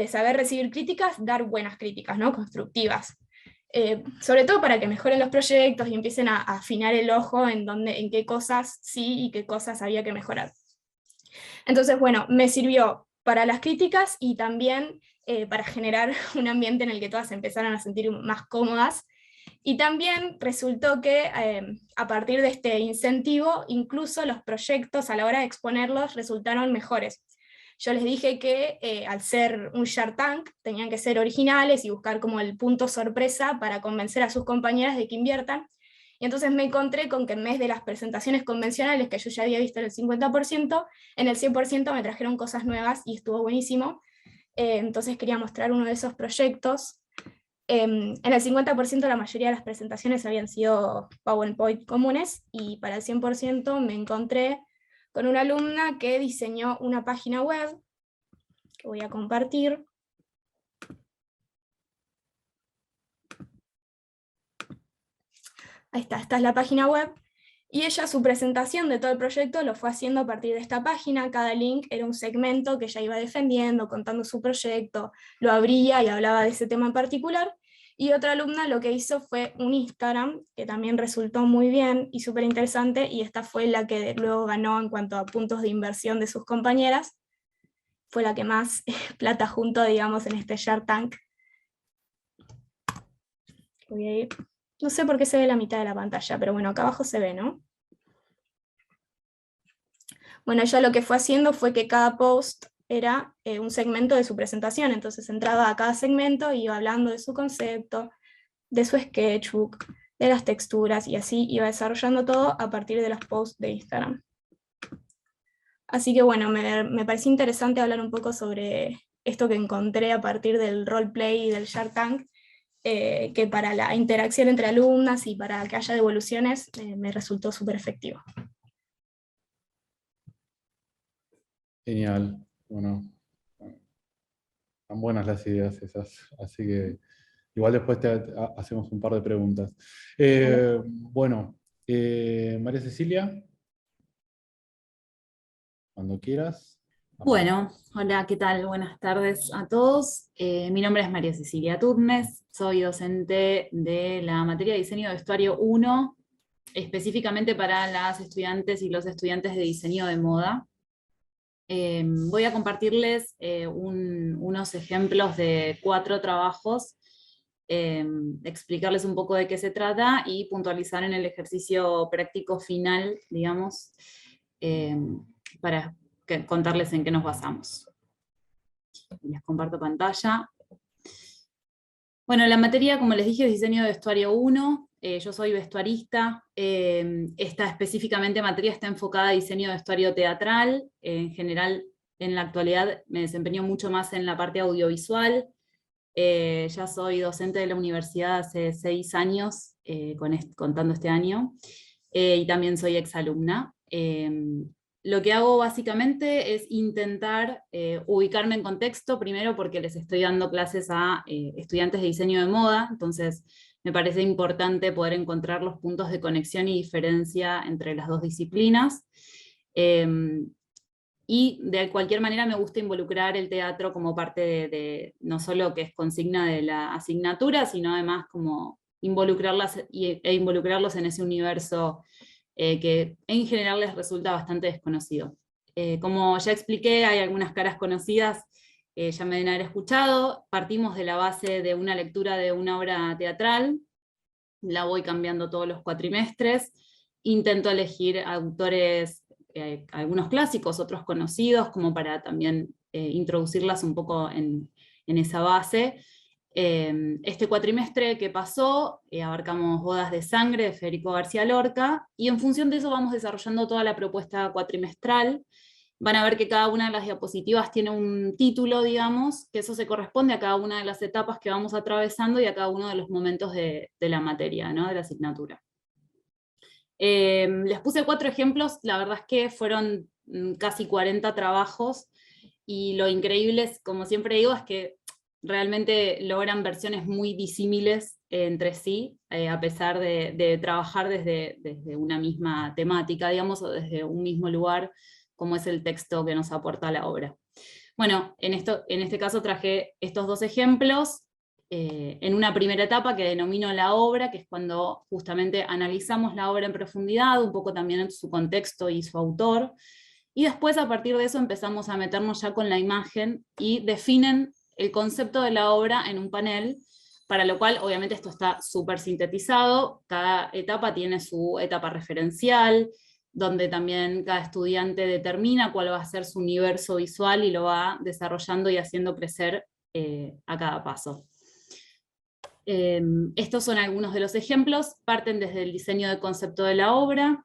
saber recibir críticas, dar buenas críticas, ¿no? Constructivas. Sobre todo para que mejoren los proyectos y empiecen a afinar el ojo en qué cosas sí y qué cosas había que mejorar. Entonces, bueno, me sirvió para las críticas y también para generar un ambiente en el que todas se empezaran a sentir más cómodas. Y también resultó que a partir de este incentivo, incluso los proyectos a la hora de exponerlos resultaron mejores. Yo les dije que al ser un Shark Tank tenían que ser originales y buscar como el punto sorpresa para convencer a sus compañeras de que inviertan. Y entonces me encontré con que en vez de las presentaciones convencionales que yo ya había visto en el 50%, en el 100% me trajeron cosas nuevas y estuvo buenísimo. Entonces quería mostrar uno de esos proyectos. En el 50% la mayoría de las presentaciones habían sido PowerPoint comunes, y para el 100% me encontré con una alumna que diseñó una página web, que voy a compartir. Ahí está, esta es la página web. Y ella, su presentación de todo el proyecto lo fue haciendo a partir de esta página. Cada link era un segmento que ella iba defendiendo, contando su proyecto, lo abría y hablaba de ese tema en particular. Y otra alumna lo que hizo fue un Instagram, que también resultó muy bien y súper interesante, y esta fue la que luego ganó en cuanto a puntos de inversión de sus compañeras. Fue la que más plata juntó, digamos, en este Shark Tank. Voy a ir. No sé por qué se ve la mitad de la pantalla, pero bueno, acá abajo se ve, ¿no? Bueno, ella lo que fue haciendo fue que cada post era un segmento de su presentación, entonces entraba a cada segmento y iba hablando de su concepto, de su sketchbook, de las texturas, y así iba desarrollando todo a partir de los posts de Instagram. Así que bueno, me pareció interesante hablar un poco sobre esto que encontré a partir del roleplay y del Shark Tank, que para la interacción entre alumnas y para que haya devoluciones me resultó súper efectivo. Genial. Bueno, están buenas las ideas esas, así que igual después hacemos un par de preguntas. Bueno, María Cecilia, cuando quieras. Bueno, hola, ¿qué tal? Buenas tardes a todos. Mi nombre es María Cecilia Turnes, soy docente de la materia de Diseño de Vestuario 1, específicamente para las estudiantes y los estudiantes de Diseño de Moda. Voy a compartirles unos ejemplos de 4 trabajos, explicarles un poco de qué se trata y puntualizar en el ejercicio práctico final, digamos, para contarles en qué nos basamos. Les comparto pantalla. Bueno, la materia, como les dije, es Diseño de Vestuario 1. Yo soy vestuarista. Esta específicamente materia está enfocada a diseño de vestuario teatral. En general, en la actualidad me desempeño mucho más en la parte audiovisual. Ya soy docente de la universidad hace 6 años, contando este año, y también soy exalumna. Lo que hago básicamente es intentar ubicarme en contexto, primero porque les estoy dando clases a estudiantes de diseño de moda, entonces me parece importante poder encontrar los puntos de conexión y diferencia entre las dos disciplinas. Y de cualquier manera me gusta involucrar el teatro como parte de no solo que es consigna de la asignatura, sino además como involucrarlos en ese universo que en general les resulta bastante desconocido. Como ya expliqué, hay algunas caras conocidas, ya me deben haber escuchado. Partimos de la base de una lectura de una obra teatral, la voy cambiando todos los cuatrimestres, intento elegir autores, algunos clásicos, otros conocidos, como para también introducirlas un poco en esa base. Este cuatrimestre que pasó, abarcamos Bodas de Sangre de Federico García Lorca, y en función de eso vamos desarrollando toda la propuesta cuatrimestral. Van a ver que cada una de las diapositivas tiene un título, digamos, que eso se corresponde a cada una de las etapas que vamos atravesando y a cada uno de los momentos de la materia, ¿no? De la asignatura. Les puse 4 ejemplos, la verdad es que fueron casi 40 trabajos, y lo increíble es, como siempre digo, es que realmente logran versiones muy disímiles entre sí, a pesar de trabajar desde una misma temática, digamos, o desde un mismo lugar, como es el texto que nos aporta la obra. Bueno, en este caso traje estos 2 ejemplos, en una primera etapa que denomino la obra, que es cuando justamente analizamos la obra en profundidad, un poco también en su contexto y su autor, y después a partir de eso empezamos a meternos ya con la imagen y definen el concepto de la obra en un panel, para lo cual obviamente esto está súper sintetizado, cada etapa tiene su etapa referencial, donde también cada estudiante determina cuál va a ser su universo visual y lo va desarrollando y haciendo crecer a cada paso. Estos son algunos de los ejemplos, parten desde el diseño del concepto de la obra,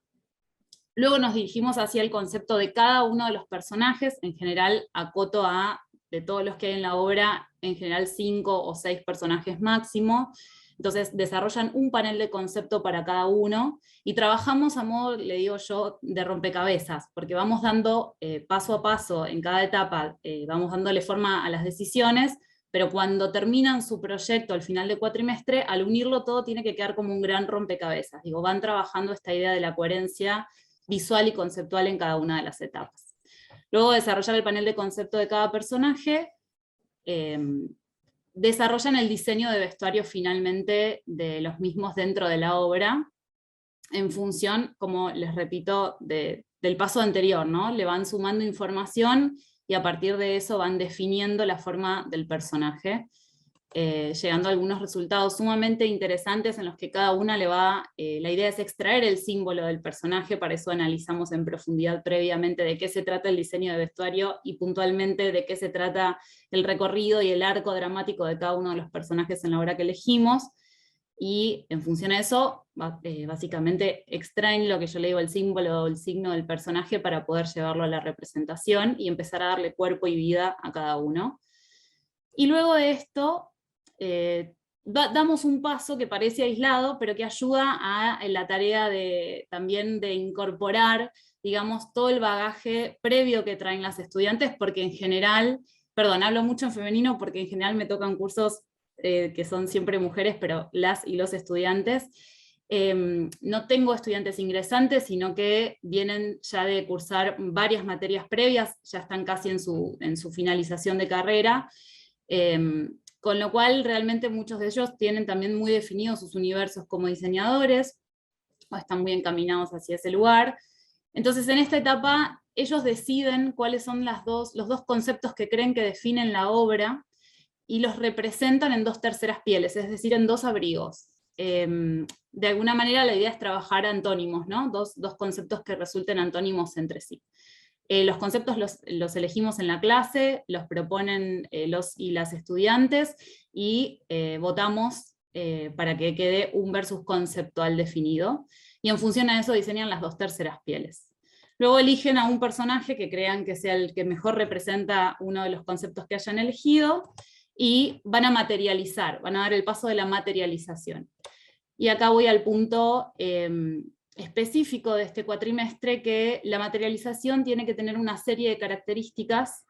luego nos dirigimos hacia el concepto de cada uno de los personajes, en general acoto a, de todos los que hay en la obra, en general 5 o 6 personajes máximo. Entonces desarrollan un panel de concepto para cada uno, y trabajamos a modo, le digo yo, de rompecabezas, porque vamos dando paso a paso en cada etapa, vamos dándole forma a las decisiones, pero cuando terminan su proyecto al final de cuatrimestre, al unirlo todo tiene que quedar como un gran rompecabezas. Digo, van trabajando esta idea de la coherencia visual y conceptual en cada una de las etapas. Luego de desarrollar el panel de concepto de cada personaje, desarrollan el diseño de vestuario finalmente de los mismos dentro de la obra, en función, como les repito, del paso anterior, ¿no? Le van sumando información y a partir de eso van definiendo la forma del personaje, llegando a algunos resultados sumamente interesantes en los que cada una le va, la idea es extraer el símbolo del personaje, para eso analizamos en profundidad previamente de qué se trata el diseño de vestuario y puntualmente de qué se trata el recorrido y el arco dramático de cada uno de los personajes en la obra que elegimos, y en función a eso, básicamente extraen lo que yo le digo el símbolo o el signo del personaje para poder llevarlo a la representación y empezar a darle cuerpo y vida a cada uno. Y luego de esto, damos un paso que parece aislado, pero que ayuda en la tarea también de incorporar, digamos, todo el bagaje previo que traen las estudiantes, porque en general, perdón, hablo mucho en femenino porque en general me tocan cursos que son siempre mujeres, pero las y los estudiantes, no tengo estudiantes ingresantes, sino que vienen ya de cursar varias materias previas, ya están casi en su finalización de carrera, con lo cual realmente muchos de ellos tienen también muy definidos sus universos como diseñadores, o están muy encaminados hacia ese lugar. Entonces en esta etapa ellos deciden cuáles son los dos conceptos que creen que definen la obra, y los representan en 2 terceras pieles, es decir, en 2 abrigos. De alguna manera la idea es trabajar antónimos, ¿no? Dos conceptos que resulten antónimos entre sí. Los conceptos los elegimos en la clase, los proponen los y las estudiantes, y votamos para que quede un versus conceptual definido, y en función a eso diseñan las 2 terceras pieles. Luego eligen a un personaje que crean que sea el que mejor representa uno de los conceptos que hayan elegido, y van a materializar, van a dar el paso de la materialización. Y acá voy al punto específico de este cuatrimestre, que la materialización tiene que tener una serie de características.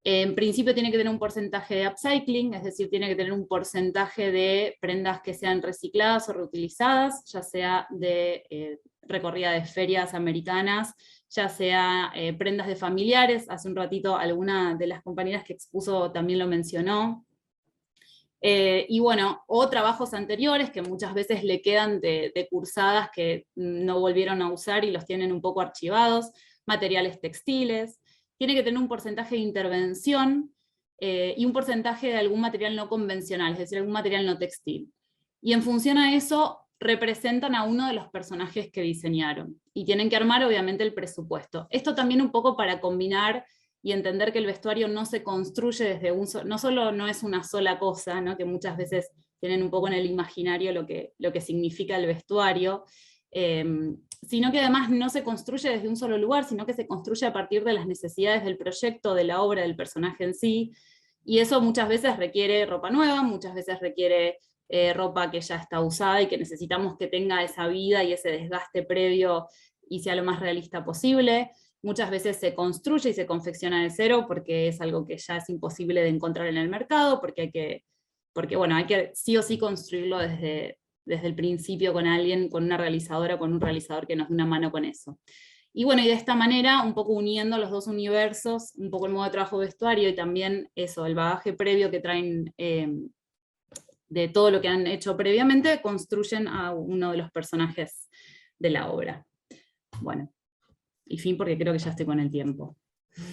En principio tiene que tener un porcentaje de upcycling, es decir, tiene que tener un porcentaje de prendas que sean recicladas o reutilizadas, ya sea de recorrida de ferias americanas, ya sea prendas de familiares. Hace un ratito alguna de las compañeras que expuso también lo mencionó. Y bueno, o trabajos anteriores que muchas veces le quedan de cursadas que no volvieron a usar y los tienen un poco archivados, materiales textiles. Tiene que tener un porcentaje de intervención y un porcentaje de algún material no convencional, es decir, algún material no textil. Y en función a eso, representan a uno de los personajes que diseñaron, y tienen que armar obviamente el presupuesto. Esto también un poco para combinar y entender que el vestuario no se construye desde no solo no es una sola cosa, ¿no? Que muchas veces tienen un poco en el imaginario lo que significa el vestuario, sino que además no se construye desde un solo lugar, sino que se construye a partir de las necesidades del proyecto, de la obra, del personaje en sí, y eso muchas veces requiere ropa nueva, muchas veces requiere ropa que ya está usada y que necesitamos que tenga esa vida y ese desgaste previo y sea lo más realista posible. Muchas veces se construye y se confecciona de cero porque es algo que ya es imposible de encontrar en el mercado, porque hay que sí o sí construirlo desde el principio con alguien, con una realizadora, con un realizador que nos dé una mano con eso. Y bueno, y de esta manera, un poco uniendo los 2 universos, un poco el modo de trabajo vestuario y también eso, el bagaje previo que traen de todo lo que han hecho previamente, construyen a uno de los personajes de la obra. Bueno, y fin, porque creo que ya estoy con el tiempo.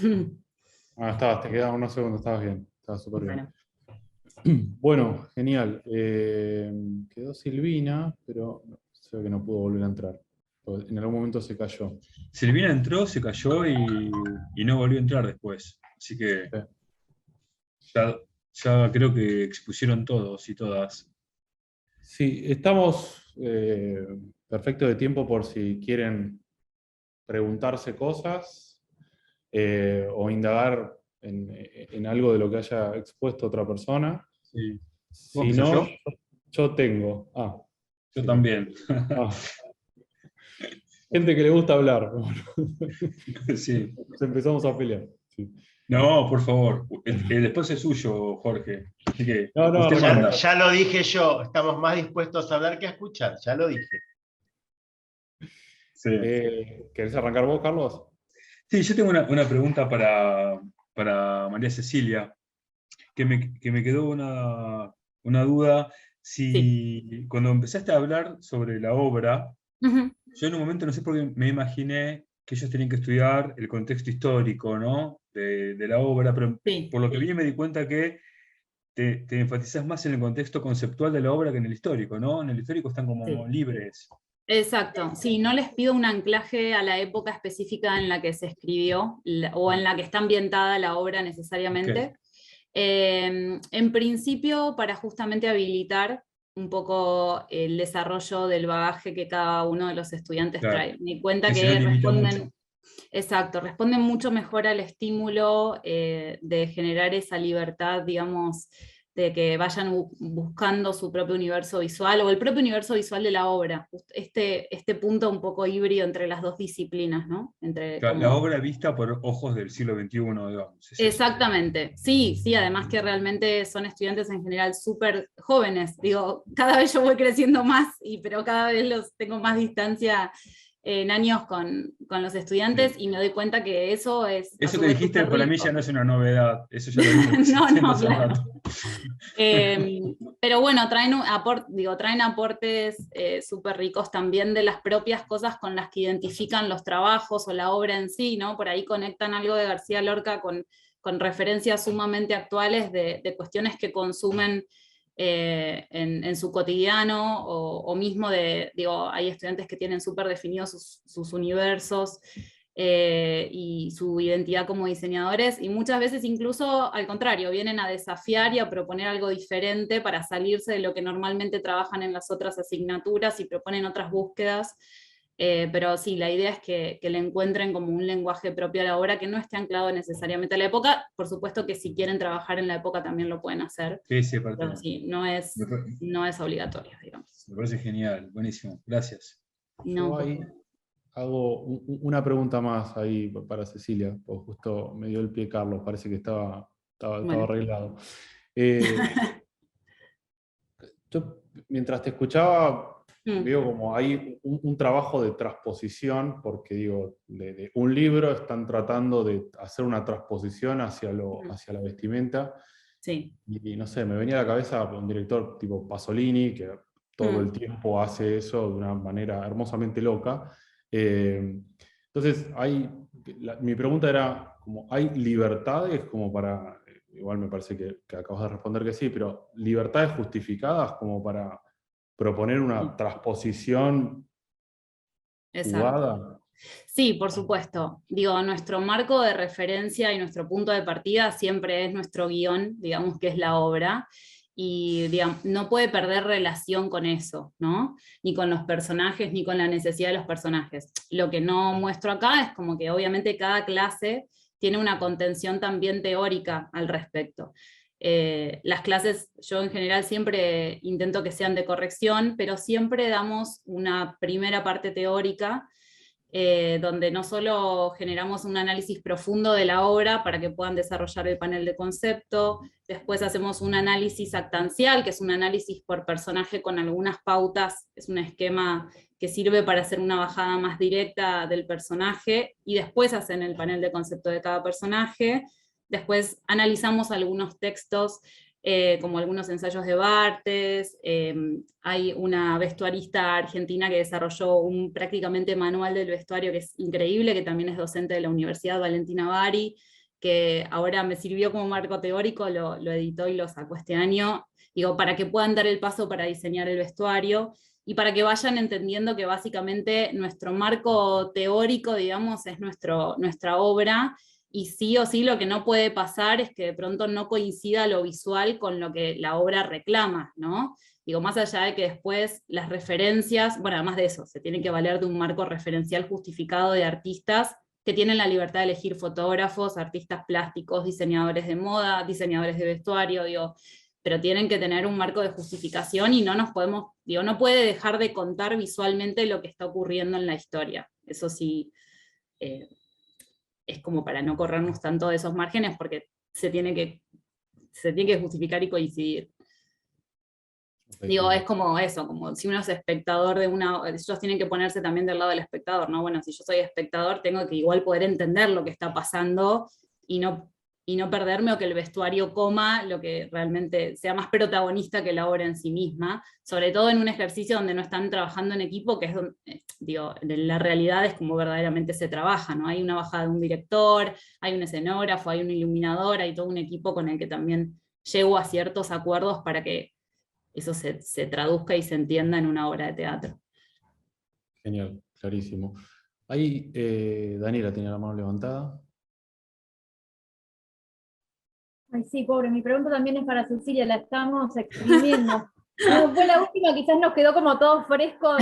Te quedaban unos segundos, estabas bien, estabas súper bien. Bueno, genial. Quedó Silvina, pero se ve que no pudo volver a entrar. En algún momento se cayó. Silvina entró, se cayó y no volvió a entrar después. Así que ya creo que expusieron todos y todas. Sí, estamos perfecto de tiempo por si quieren preguntarse cosas o indagar en algo de lo que haya expuesto otra persona. Sí. ¿Vos Si empezás no, yo? yo tengo. Yo Sí. también. Gente que le gusta hablar. Sí. Nos empezamos a pelear. Sí. No, por favor. El espacio es suyo, Jorge. Así que No, usted arranca. manda. Ya lo dije yo, estamos más dispuestos a hablar que a escuchar, ya lo dije. Sí. ¿Querés arrancar vos, Carlos? Sí, yo tengo una pregunta para María Cecilia, que me quedó una duda. Si cuando empezaste a hablar sobre la obra, Ujú. yo en un momento no sé por qué me imaginé que ellos tenían que estudiar el contexto histórico, ¿no? de la obra, pero Sí. por lo que vi me di cuenta que te enfatizás más en el contexto conceptual de la obra que en el histórico, ¿no? En el histórico están como Sí. libres. Exacto, sí, no les pido un anclaje a la época específica en la que se escribió o en la que está ambientada la obra necesariamente. En principio, para justamente habilitar un poco el desarrollo del bagaje que cada uno de los estudiantes Claro. trae. Me di cuenta Que si no que limita responden, mucho. exacto, responden mucho mejor al estímulo de generar esa libertad, digamos, de que vayan buscando su propio universo visual o el propio universo visual de la obra. Este punto un poco híbrido entre las dos disciplinas, ¿no? Entre Claro, como... la obra vista por ojos del siglo XXI, digamos. Es eso. Exactamente, sí, sí, además que realmente son estudiantes en general súper jóvenes, digo, cada vez yo voy creciendo más, pero cada vez los tengo más distancia en años con los estudiantes y me doy cuenta que eso es a Eso su que vez dijiste súper para mí rico. ya no es una novedad, eso ya lo vimos No, existiendo no, hace claro. rato. Pero bueno, traen aportes súper ricos también de las propias cosas con las que identifican los trabajos o la obra en sí, ¿no? Por ahí conectan algo de García Lorca con referencias sumamente actuales de cuestiones que consumen en su cotidiano, o mismo hay estudiantes que tienen súper definidos sus universos, y su identidad como diseñadores, y muchas veces incluso al contrario, vienen a desafiar y a proponer algo diferente para salirse de lo que normalmente trabajan en las otras asignaturas y proponen otras búsquedas. Pero sí, la idea es que le encuentren como un lenguaje propio a la obra que no esté anclado necesariamente a la época. Por supuesto que si quieren trabajar en la época también lo pueden hacer, Sí, aparte. pero sí, no es obligatorio, digamos. Me parece genial, buenísimo, gracias. Yo ahí hago una pregunta más ahí para Cecilia, porque justo me dio el pie Carlos, parece que estaba Bueno. arreglado. Yo, mientras te escuchaba, veo como hay un trabajo de transposición, porque digo, de un libro están tratando de hacer una transposición hacia la vestimenta. Sí. Y no sé, me venía a la cabeza un director tipo Pasolini, que todo el tiempo hace eso de una manera hermosamente loca. Entonces, mi pregunta era, como, ¿hay libertades como para, igual me parece que acabas de responder que sí, pero libertades justificadas como para proponer una transposición jugada? Sí, por supuesto. Digo, nuestro marco de referencia y nuestro punto de partida siempre es nuestro guión, digamos que es la obra, y digamos, no puede perder relación con eso, ¿no? Ni con los personajes, ni con la necesidad de los personajes. Lo que no muestro acá es como que obviamente cada clase tiene una contención también teórica al respecto. Las clases yo en general siempre intento que sean de corrección, pero siempre damos una primera parte teórica, donde no solo generamos un análisis profundo de la obra para que puedan desarrollar el panel de concepto, después hacemos un análisis actancial, que es un análisis por personaje con algunas pautas, es un esquema que sirve para hacer una bajada más directa del personaje, y después hacen el panel de concepto de cada personaje. Después analizamos algunos textos, como algunos ensayos de Barthes. Hay una vestuarista argentina que desarrolló un prácticamente manual del vestuario que es increíble, que también es docente de la Universidad, Valentina Bari, que ahora me sirvió como marco teórico, lo editó y lo sacó este año, digo, para que puedan dar el paso para diseñar el vestuario, y para que vayan entendiendo que básicamente nuestro marco teórico, digamos, es nuestra obra, y sí o sí lo que no puede pasar es que de pronto no coincida lo visual con lo que la obra reclama, ¿no? Digo, más allá de que después las referencias, bueno, además de eso, se tiene que valer de un marco referencial justificado de artistas que tienen la libertad de elegir fotógrafos, artistas plásticos, diseñadores de moda, diseñadores de vestuario, digo, pero tienen que tener un marco de justificación y no nos podemos, digo, no puede dejar de contar visualmente lo que está ocurriendo en la historia. Eso sí, es como para no corrernos tanto de esos márgenes, porque se tiene que justificar y coincidir. Digo, es como eso, como si uno es espectador de una... Ellos tienen que ponerse también del lado del espectador, ¿no? Bueno, si yo soy espectador, tengo que igual poder entender lo que está pasando y no perderme, o que el vestuario coma lo que realmente sea más protagonista que la obra en sí misma, sobre todo en un ejercicio donde no están trabajando en equipo, que es donde, digo, la realidad es como verdaderamente se trabaja, ¿no? Hay una bajada de un director, hay un escenógrafo, hay un iluminador, hay todo un equipo con el que también llego a ciertos acuerdos para que eso se traduzca y se entienda en una obra de teatro. Genial, clarísimo. Ahí Daniela tiene la mano levantada. Ay, sí, pobre, mi pregunta también es para Cecilia, la estamos exprimiendo. No, fue la última, quizás nos quedó como todo fresco.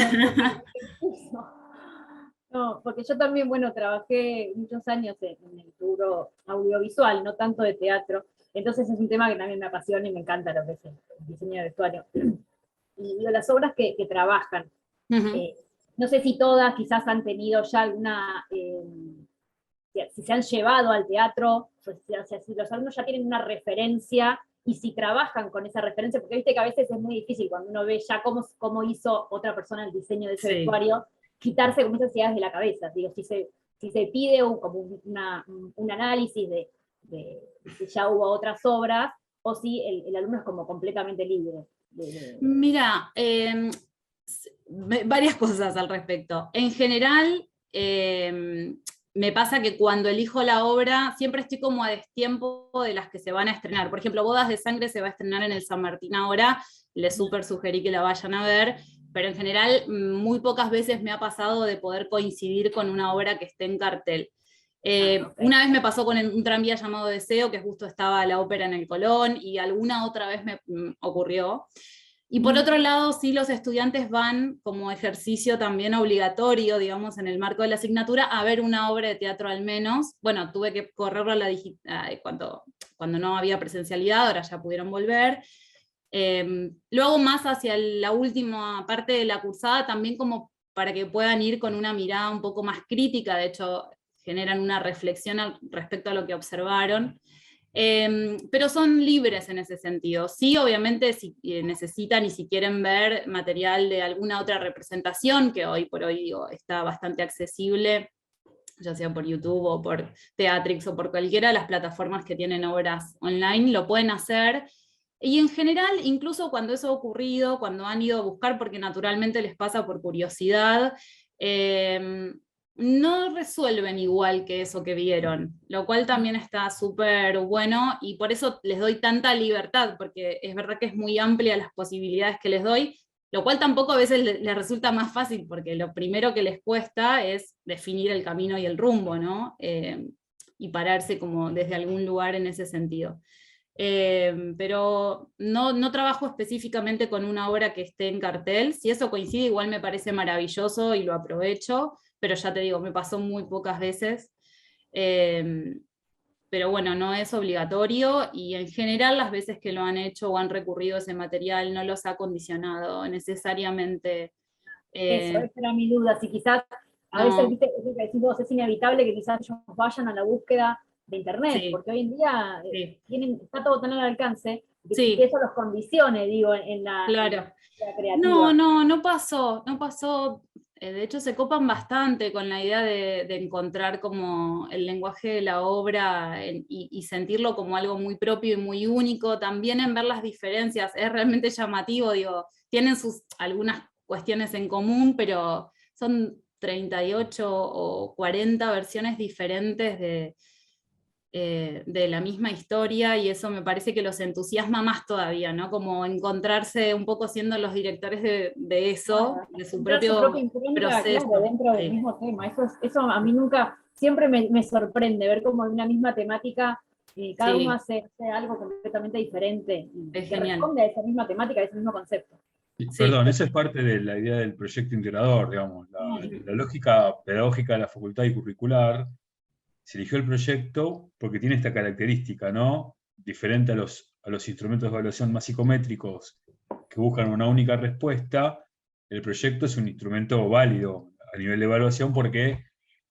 No, porque yo también, bueno, trabajé muchos años en el rubro audiovisual, no tanto de teatro. Entonces es un tema que también me apasiona y me encanta lo que es el diseño de vestuario. Y digo, las obras que trabajan, no sé si todas quizás han tenido ya alguna, si se han llevado al teatro, si los alumnos ya tienen una referencia, y si trabajan con esa referencia, porque viste que a veces es muy difícil cuando uno ve ya cómo hizo otra persona el diseño de ese vestuario, quitarse como esas ideas de la cabeza. Digo, si se pide como un análisis de si ya hubo otras obras, o si el alumno es como completamente libre. Mira, varias cosas al respecto. En general, me pasa que cuando elijo la obra, siempre estoy como a destiempo de las que se van a estrenar. Por ejemplo, Bodas de Sangre se va a estrenar en el San Martín ahora, les súper sugerí que la vayan a ver, pero en general muy pocas veces me ha pasado de poder coincidir con una obra que esté en cartel. Una vez me pasó con un tranvía llamado Deseo, que justo estaba la ópera en el Colón, y alguna otra vez me ocurrió. Y por otro lado, sí, los estudiantes van como ejercicio también obligatorio, digamos, en el marco de la asignatura, a ver una obra de teatro al menos. Bueno, tuve que correrlo a la digital cuando no había presencialidad, ahora ya pudieron volver. Luego más hacia la última parte de la cursada, también como para que puedan ir con una mirada un poco más crítica, de hecho generan una reflexión respecto a lo que observaron. Pero son libres en ese sentido. Sí, obviamente, si necesitan y si quieren ver material de alguna otra representación, que hoy por hoy digo, está bastante accesible, ya sea por YouTube o por Teatrix o por cualquiera de las plataformas que tienen obras online, lo pueden hacer. Y en general, incluso cuando eso ha ocurrido, cuando han ido a buscar, porque naturalmente les pasa por curiosidad, no resuelven igual que eso que vieron, lo cual también está súper bueno, y por eso les doy tanta libertad, porque es verdad que es muy amplia las posibilidades que les doy, lo cual tampoco a veces les resulta más fácil, porque lo primero que les cuesta es definir el camino y el rumbo, ¿no? Y pararse como desde algún lugar en ese sentido. Pero no trabajo específicamente con una obra que esté en cartel. Si eso coincide, igual me parece maravilloso y lo aprovecho, pero ya te digo, me pasó muy pocas veces. Pero bueno, no es obligatorio, y en general las veces que lo han hecho o han recurrido a ese material no los ha condicionado necesariamente. Esa era mi duda, si quizás a veces, viste, es lo que decís vos, es inevitable que quizás ellos vayan a la búsqueda de internet, porque hoy en día está todo tan al alcance, que eso los condicione, digo, en la creativa. No pasó. De hecho se copan bastante con la idea de encontrar como el lenguaje de la obra y sentirlo como algo muy propio y muy único, también en ver las diferencias, es realmente llamativo, digo, tienen algunas cuestiones en común, pero son 38 o 40 versiones diferentes de la misma historia, y eso me parece que los entusiasma más todavía, ¿no? Como encontrarse un poco siendo los directores de eso, de su propio proceso. Claro, dentro del mismo tema. Eso a mí nunca, siempre me sorprende ver cómo en una misma temática cada Sí. uno hace algo completamente diferente y Es que genial. responde a esa misma temática, a ese mismo concepto. Sí. Perdón, esa es parte de la idea del proyecto integrador, digamos. La lógica pedagógica de la facultad y curricular se eligió el proyecto porque tiene esta característica, ¿no? Diferente a los instrumentos de evaluación más psicométricos que buscan una única respuesta, el proyecto es un instrumento válido a nivel de evaluación porque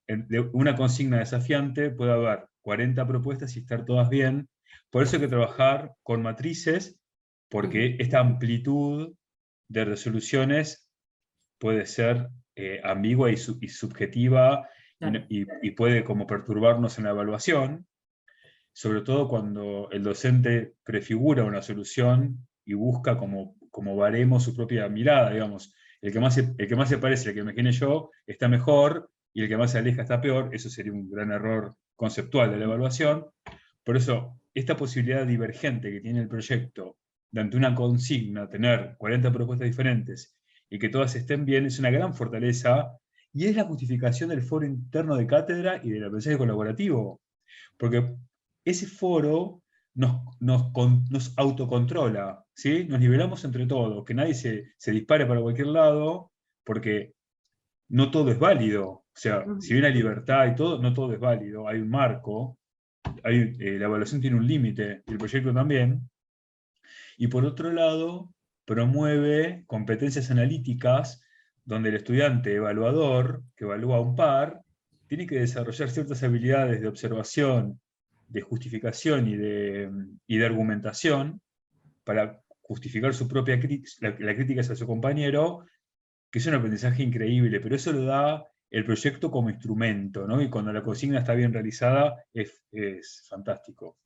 de una consigna desafiante puede haber 40 propuestas y estar todas bien. Por eso hay que trabajar con matrices, porque esta amplitud de resoluciones puede ser ambigua y subjetiva. Claro. Y puede como perturbarnos en la evaluación, sobre todo cuando el docente prefigura una solución y busca como baremo su propia mirada, digamos. El que más se parece al que imaginé yo está mejor, y el que más se aleja está peor. Eso sería un gran error conceptual de la evaluación. Por eso, esta posibilidad divergente que tiene el proyecto de ante una consigna tener 40 propuestas diferentes y que todas estén bien, es una gran fortaleza, y es la justificación del foro interno de cátedra y del aprendizaje colaborativo. Porque ese foro nos autocontrola, ¿sí? Nos nivelamos entre todos, que nadie se dispare para cualquier lado, porque no todo es válido. O sea, si bien hay libertad y todo, no todo es válido. Hay un marco, la evaluación tiene un límite, y el proyecto también. Y por otro lado, promueve competencias analíticas donde el estudiante evaluador, que evalúa a un par, tiene que desarrollar ciertas habilidades de observación, de justificación y de argumentación para justificar su propia la crítica hacia su compañero, que es un aprendizaje increíble, pero eso lo da el proyecto como instrumento, ¿no? Y cuando la consigna está bien realizada, es fantástico.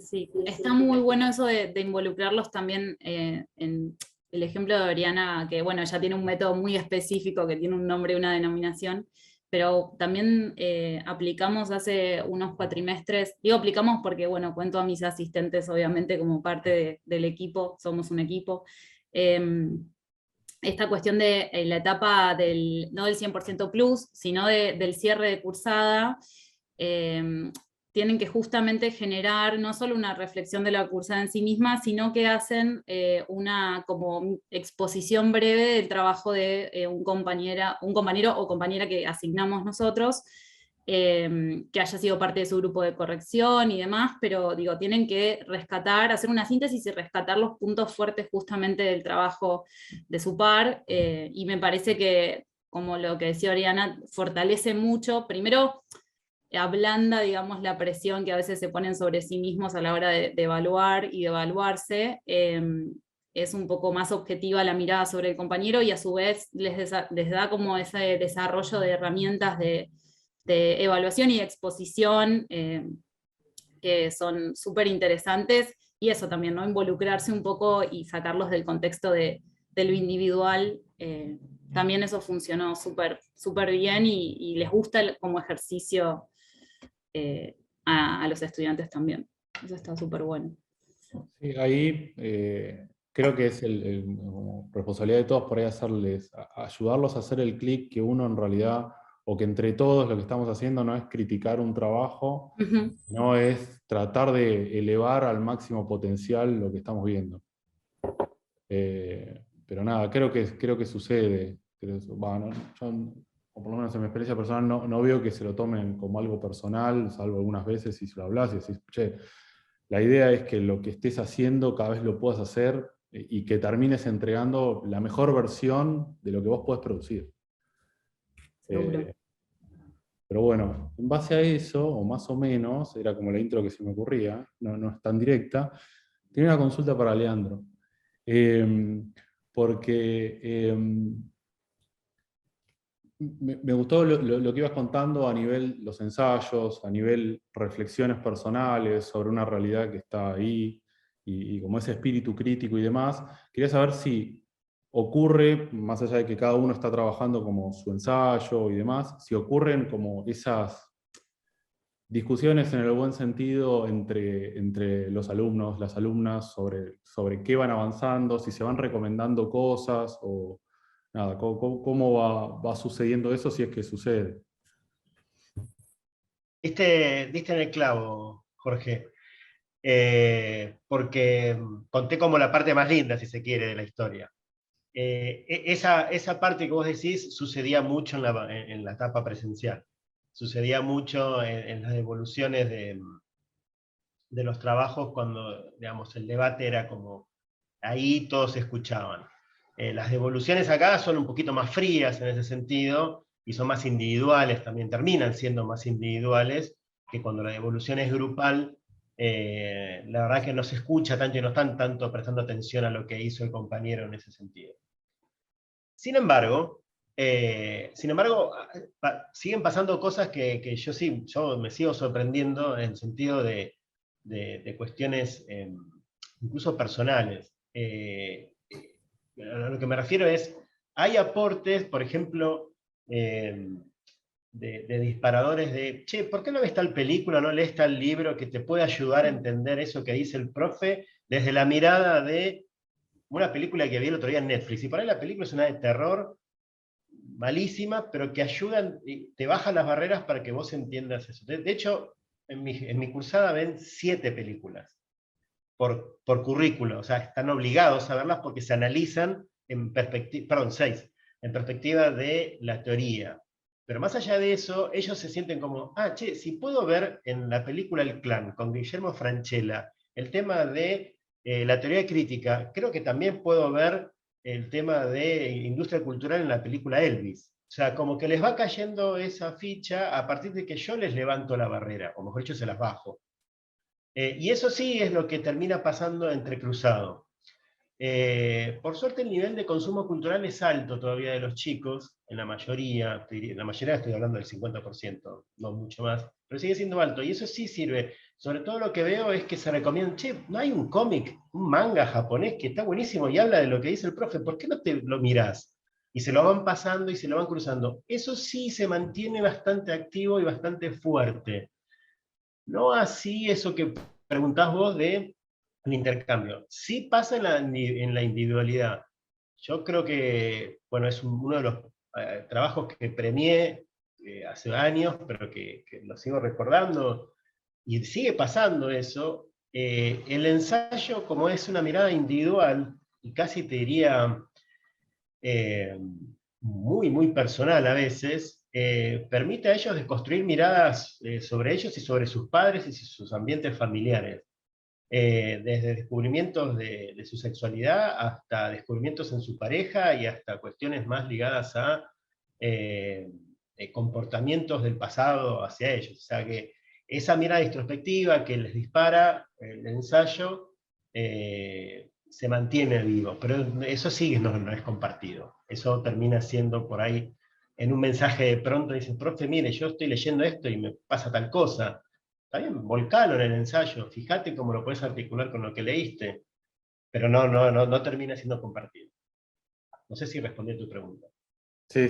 Sí, está muy bueno eso de involucrarlos también en el ejemplo de Oriana, que bueno, ya tiene un método muy específico, que tiene un nombre y una denominación, pero también aplicamos hace unos cuatrimestres, digo aplicamos porque bueno, cuento a mis asistentes obviamente como parte del equipo, somos un equipo, esta cuestión de la etapa no del 100% plus, sino del cierre de cursada, tienen que justamente generar no solo una reflexión de la cursada en sí misma, sino que hacen una como exposición breve del trabajo de un compañero o compañera que asignamos nosotros, que haya sido parte de su grupo de corrección y demás, pero digo, tienen que rescatar, hacer una síntesis y rescatar los puntos fuertes justamente del trabajo de su par, y me parece que, como lo que decía Oriana, fortalece mucho, primero ablanda, digamos, la presión que a veces se ponen sobre sí mismos a la hora de evaluar y de evaluarse, es un poco más objetiva la mirada sobre el compañero, y a su vez les da como ese desarrollo de herramientas de evaluación y de exposición que son súper interesantes, y eso también, ¿no? Involucrarse un poco y sacarlos del contexto de lo individual, también eso funcionó súper bien, y les gusta como ejercicio a los estudiantes también. Eso está súper bueno. Sí, ahí creo que es como responsabilidad de todos por ahí ayudarlos a hacer el clic que uno en realidad, o que entre todos lo que estamos haciendo no es criticar un trabajo, no es tratar de elevar al máximo potencial lo que estamos viendo. Pero nada, creo que sucede. Bueno, yo, o por lo menos en mi experiencia personal, no veo que se lo tomen como algo personal, salvo algunas veces si se lo hablas y decís, che, la idea es que lo que estés haciendo cada vez lo puedas hacer y que termines entregando la mejor versión de lo que vos podés producir. Pero bueno, en base a eso, o más o menos, era como la intro que se me ocurría, no es tan directa, tenía una consulta para Leandro. Porque me gustó lo que ibas contando a nivel los ensayos, a nivel reflexiones personales sobre una realidad que está ahí, y como ese espíritu crítico y demás. Quería saber si ocurre, más allá de que cada uno está trabajando como su ensayo y demás, si ocurren como esas discusiones en el buen sentido entre los alumnos, las alumnas, sobre qué van avanzando, si se van recomendando cosas, o nada, cómo va sucediendo eso si es que sucede. Diste en el clavo, Jorge, porque conté como la parte más linda, si se quiere, de la historia. Esa parte que vos decís sucedía mucho en la etapa presencial. Sucedía mucho en las devoluciones de los trabajos cuando, digamos, el debate era como, ahí todos escuchaban. Las devoluciones acá son un poquito más frías en ese sentido, y son más individuales, también terminan siendo más individuales, que cuando la devolución es grupal, la verdad que no se escucha tanto y no están tanto prestando atención a lo que hizo el compañero en ese sentido. Sin embargo, siguen pasando cosas que yo me sigo sorprendiendo en el sentido de cuestiones incluso personales. A lo que me refiero es, hay aportes, por ejemplo, de disparadores de, che, ¿por qué no ves tal película, no lees tal libro que te puede ayudar a entender eso que dice el profe desde la mirada de una película que vi el otro día en Netflix? Y por ahí la película es una de terror malísima, pero que ayudan, te bajan las barreras para que vos entiendas eso. De hecho, en mi cursada ven 7 películas por currículo, o sea, están obligados a verlas porque se analizan en perspectiva, perdón, 6, en perspectiva de la teoría. Pero más allá de eso, ellos se sienten como, che, si puedo ver en la película El Clan, con Guillermo Francella, el tema de la teoría crítica, creo que también puedo ver el tema de industria cultural en la película Elvis. O sea, como que les va cayendo esa ficha a partir de que yo les levanto la barrera, o mejor dicho, se las bajo. Y eso sí es lo que termina pasando entrecruzado. Por suerte el nivel de consumo cultural es alto todavía de los chicos, en la mayoría estoy hablando del 50%, no mucho más, pero sigue siendo alto, y eso sí sirve. Sobre todo lo que veo es que se recomiendan, che, no hay un cómic, un manga japonés que está buenísimo y habla de lo que dice el profe, ¿por qué no te lo mirás? Y se lo van pasando y se lo van cruzando. Eso sí se mantiene bastante activo y bastante fuerte. No así eso que preguntás vos de el intercambio. Sí pasa en la individualidad. Yo creo que, bueno, es uno de los trabajos que premié hace años, pero que lo sigo recordando, y sigue pasando eso. El ensayo, como es una mirada individual, y casi te diría muy, muy personal a veces, permite a ellos construir miradas sobre ellos y sobre sus padres y sus ambientes familiares. Desde descubrimientos de su sexualidad hasta descubrimientos en su pareja y hasta cuestiones más ligadas a comportamientos del pasado hacia ellos. O sea que esa mirada introspectiva que les dispara el ensayo se mantiene vivo, pero eso sí no es compartido. Eso termina siendo por ahí en un mensaje de pronto, dice, profe, mire, yo estoy leyendo esto y me pasa tal cosa. Está bien, volcalo en el ensayo, fíjate cómo lo puedes articular con lo que leíste, pero no termina siendo compartido. No sé si respondí a tu pregunta. Sí.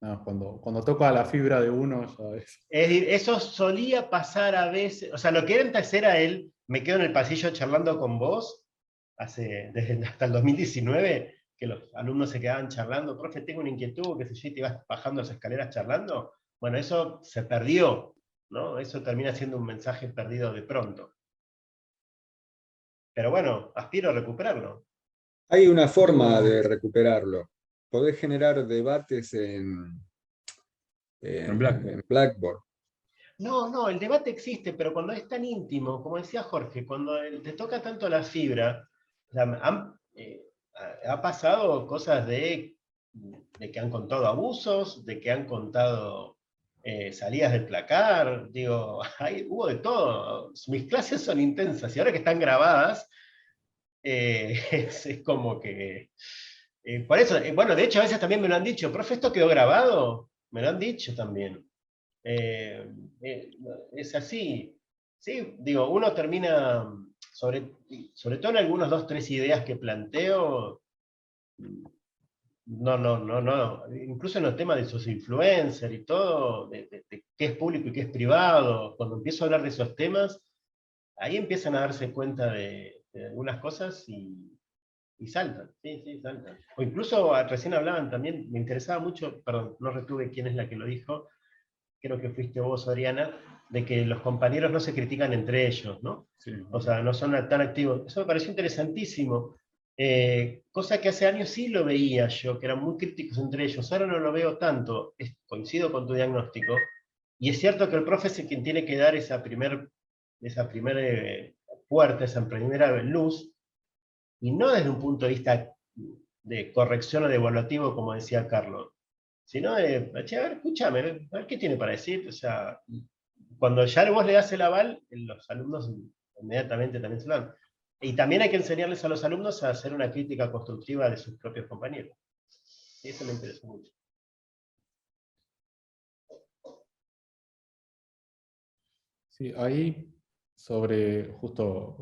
No, cuando toca la fibra de uno, ya ves. Eso solía pasar a veces, o sea, lo que antes era él, me quedo en el pasillo charlando con vos, desde hasta el 2019, que los alumnos se quedaban charlando, profe, tengo una inquietud, qué sé yo, y te ibas bajando las escaleras charlando. Bueno, eso se perdió, ¿no? Eso termina siendo un mensaje perdido de pronto. Pero bueno, aspiro a recuperarlo. Hay una forma de recuperarlo. Podés generar debates en Blackboard. No, el debate existe, pero cuando es tan íntimo, como decía Jorge, cuando te toca tanto la fibra, o sea, ha pasado cosas de que han contado abusos, de que han contado salidas del placar, digo, hubo de todo. Mis clases son intensas y ahora que están grabadas, es como que... por eso, bueno, de hecho a veces también me lo han dicho, profe, ¿esto quedó grabado? Me lo han dicho también. Es así. Sí, digo, uno termina, sobre todo en algunos 2, 3 ideas que planteo, incluso en el tema de esos influencers y todo, de qué es público y qué es privado, cuando empiezo a hablar de esos temas, ahí empiezan a darse cuenta de algunas cosas y Y saltan, sí, sí, saltan. O incluso recién hablaban también, me interesaba mucho, perdón, no retuve quién es la que lo dijo, creo que fuiste vos, Oriana, de que los compañeros no se critican entre ellos, ¿no? Sí. O sea, no son tan activos. Eso me pareció interesantísimo. Cosa que hace años sí lo veía yo, que eran muy críticos entre ellos. Ahora no lo veo tanto. Coincido con tu diagnóstico. Y es cierto que el profe es quien tiene que dar esa primer puerta, esa primera luz, y no desde un punto de vista de corrección o de evaluativo, como decía Carlos, sino de, che, a ver, escúchame, a ver qué tiene para decir. O sea, cuando ya vos le das el aval, los alumnos inmediatamente también se lo dan. Y también hay que enseñarles a los alumnos a hacer una crítica constructiva de sus propios compañeros. Y eso me interesó mucho. Sí, ahí sobre justo,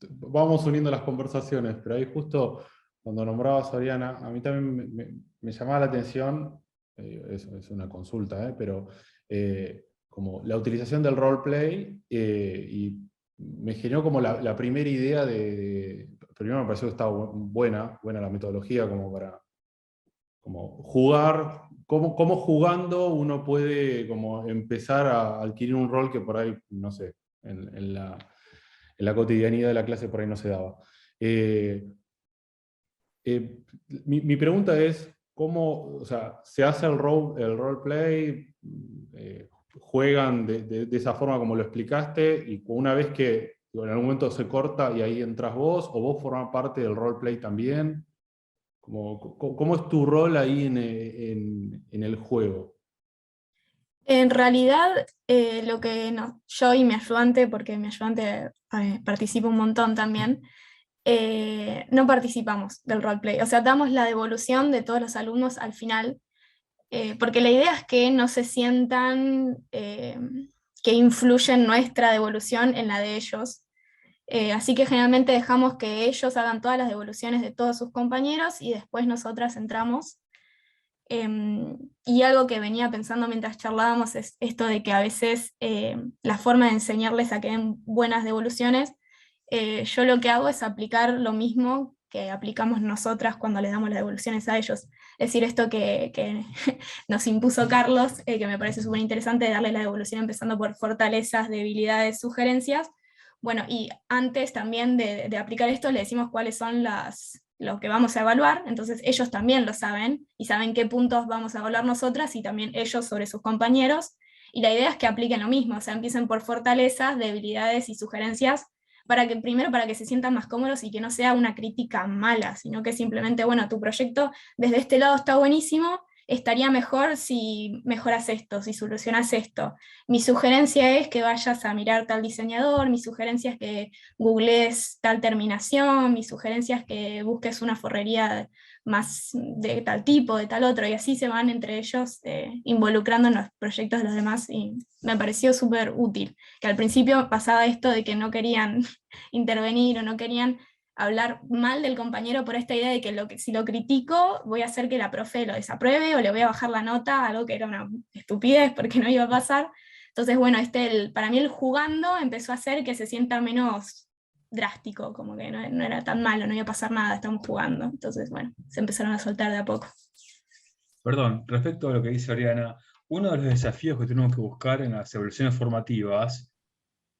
vamos uniendo las conversaciones, pero ahí justo cuando nombraba a Soriana, a mí también me llamaba la atención, es una consulta, pero como la utilización del roleplay, y me generó como la primera idea primero me pareció que estaba buena la metodología como para como jugar, cómo jugando uno puede como empezar a adquirir un rol que por ahí, no sé, en la cotidianidad de la clase por ahí no se daba. Mi pregunta es, ¿cómo, o sea, se hace el roleplay, juegan de esa forma como lo explicaste, y una vez que en algún momento se corta y ahí entras vos, o vos formás parte del roleplay también? ¿Cómo es tu rol ahí en el juego? En realidad, lo que no, yo y mi ayudante, porque mi ayudante participa un montón también, no participamos del roleplay. O sea, damos la devolución de todos los alumnos al final, porque la idea es que no se sientan que influyen nuestra devolución en la de ellos. Así que generalmente dejamos que ellos hagan todas las devoluciones de todos sus compañeros y después nosotras entramos. Y algo que venía pensando mientras charlábamos es esto de que a veces la forma de enseñarles a que den buenas devoluciones, yo lo que hago es aplicar lo mismo que aplicamos nosotras cuando les damos las devoluciones a ellos. Es decir, esto que nos impuso Carlos, que me parece súper interesante, de darle la devolución empezando por fortalezas, debilidades, sugerencias. Bueno, y antes también de aplicar esto, le decimos cuáles son lo que vamos a evaluar, entonces ellos también lo saben, y saben qué puntos vamos a evaluar nosotras, y también ellos sobre sus compañeros, y la idea es que apliquen lo mismo, o sea, empiecen por fortalezas, debilidades y sugerencias, primero para que se sientan más cómodos y que no sea una crítica mala, sino que simplemente, bueno, tu proyecto desde este lado está buenísimo, estaría mejor si mejoras esto, si solucionas esto. Mi sugerencia es que vayas a mirar tal diseñador, mi sugerencia es que googlees tal terminación, mi sugerencia es que busques una forrería más de tal tipo, de tal otro, y así se van entre ellos involucrando en los proyectos de los demás, y me pareció súper útil, que al principio pasaba esto de que no querían intervenir o no querían hablar mal del compañero por esta idea de que si lo critico voy a hacer que la profe lo desapruebe o le voy a bajar la nota, algo que era una estupidez porque no iba a pasar. Entonces, bueno, para mí el jugando empezó a hacer que se sienta menos drástico, como que no era tan malo, no iba a pasar nada, estamos jugando. Entonces, bueno, se empezaron a soltar de a poco. Perdón, respecto a lo que dice Oriana, uno de los desafíos que tenemos que buscar en las evaluaciones formativas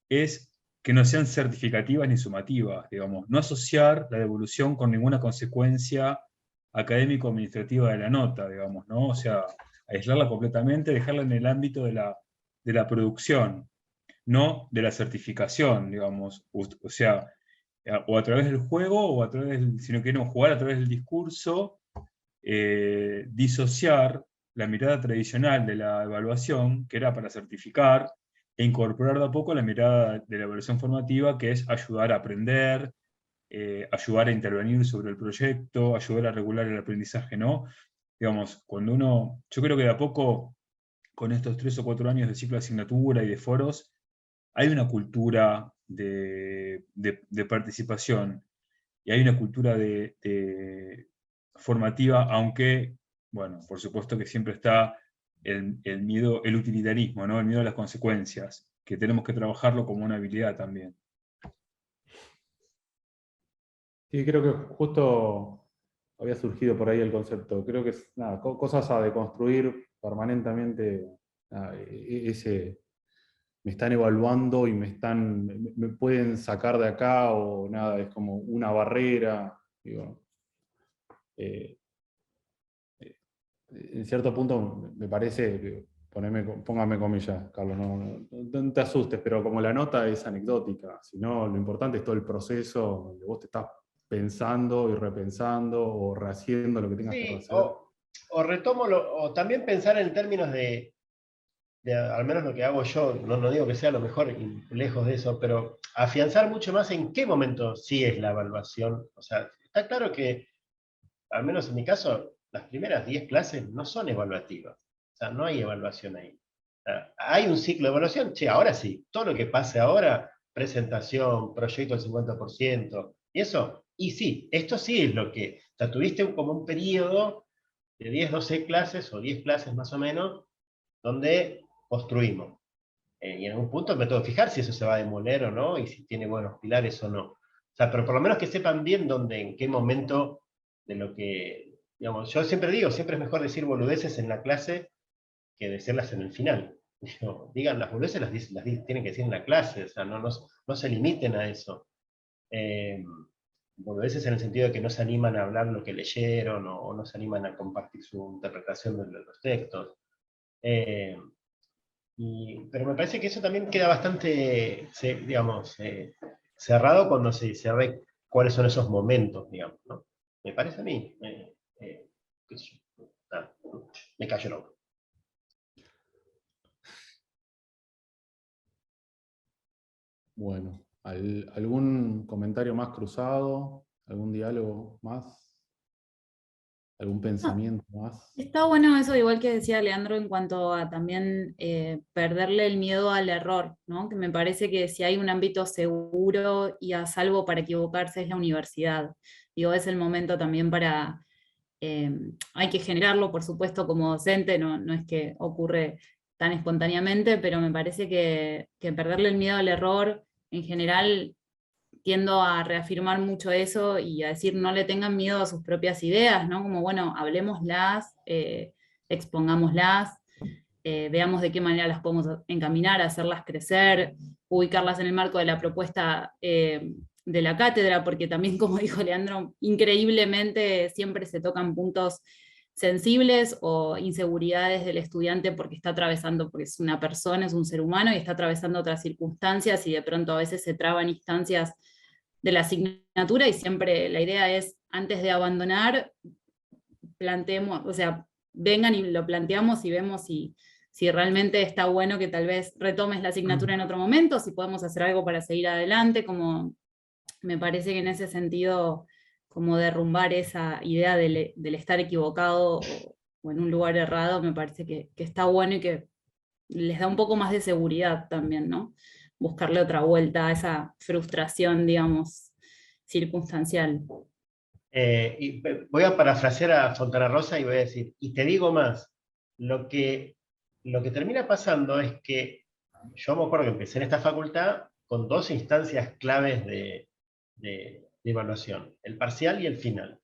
es que no sean certificativas ni sumativas, digamos, no asociar la devolución con ninguna consecuencia académico-administrativa de la nota, digamos, ¿no? O sea, aislarla completamente, dejarla en el ámbito de la producción, no de la certificación, digamos, o sea, o a través del juego, o a través si no queremos jugar, a través del discurso, disociar la mirada tradicional de la evaluación, que era para certificar, e incorporar de a poco la mirada de la evaluación formativa, que es ayudar a aprender, ayudar a intervenir sobre el proyecto, ayudar a regular el aprendizaje, ¿no? Digamos, yo creo que de a poco, con estos 3 o 4 años de ciclo de asignatura y de foros, hay una cultura de participación, y hay una cultura formativa, aunque, bueno, por supuesto que siempre está el miedo, el utilitarismo, ¿no? El miedo a las consecuencias, que tenemos que trabajarlo como una habilidad también. Sí, creo que justo había surgido por ahí el concepto. Creo que es nada, cosas a deconstruir permanentemente. Nada, me están evaluando y me pueden sacar de acá, o nada, es como una barrera. Digo, eh, en cierto punto me parece, digo, póngame comillas, Carlos, no te asustes, pero como la nota es anecdótica, sino lo importante es todo el proceso donde vos te estás pensando y repensando o rehaciendo lo que tengas que Sí, rehacer. o retomo, o también pensar en términos de al menos lo que hago yo, no digo que sea lo mejor, y lejos de eso, pero afianzar mucho más en qué momento sí es la evaluación. O sea, está claro que, al menos en mi caso, las primeras 10 clases no son evaluativas. O sea, no hay evaluación ahí. O sea, hay un ciclo de evaluación, sí, ahora sí. Todo lo que pase ahora, presentación, proyecto del 50%, y eso, y sí, esto sí es lo que, o sea, tuviste como un periodo de 10, 12 clases, o 10 clases más o menos, donde construimos. Y en algún punto me tengo que fijar si eso se va a demoler o no, y si tiene buenos pilares o no. O sea, pero por lo menos que sepan bien dónde, en qué momento de lo que, digamos, yo siempre digo, siempre es mejor decir boludeces en la clase que decirlas en el final. Digan las boludeces, tienen que decir en la clase, o sea, no se limiten a eso. Boludeces en el sentido de que no se animan a hablar lo que leyeron, o no se animan a compartir su interpretación de los textos. Eh, pero me parece que eso también queda bastante, digamos, cerrado cuando se ve cuáles son esos momentos, digamos, ¿no? Me parece a mí. Qué sé yo, me cayó el hombro. Bueno, ¿algún comentario más cruzado? ¿Algún diálogo más? ¿Algún pensamiento más? Está bueno eso, igual que decía Leandro, en cuanto a también perderle el miedo al error, ¿no? Que me parece que si hay un ámbito seguro y a salvo para equivocarse es la universidad. Digo, es el momento también para, hay que generarlo, por supuesto, como docente, no es que ocurre tan espontáneamente, pero me parece que perderle el miedo al error, en general, tiendo a reafirmar mucho eso y a decir no le tengan miedo a sus propias ideas, ¿no? Como, bueno, hablemoslas, expongámoslas, veamos de qué manera las podemos encaminar, hacerlas crecer, ubicarlas en el marco de la propuesta de la cátedra, porque también, como dijo Leandro, increíblemente siempre se tocan puntos sensibles o inseguridades del estudiante porque está atravesando, porque es una persona, es un ser humano y está atravesando otras circunstancias y de pronto a veces se traban instancias de la asignatura y siempre la idea es, antes de abandonar, planteemos, o sea, vengan y lo planteamos y vemos si realmente está bueno que tal vez retomes la asignatura en otro momento, si podemos hacer algo para seguir adelante, como me parece que en ese sentido, como derrumbar esa idea del estar equivocado o en un lugar errado, me parece que está bueno y que les da un poco más de seguridad también, ¿no? Buscarle otra vuelta a esa frustración, digamos, circunstancial. Y voy a parafrasear a Fontana Rosa y voy a decir, y te digo más, lo que, lo que termina pasando es que yo me acuerdo que empecé en esta facultad con dos instancias claves de evaluación, el parcial y el final.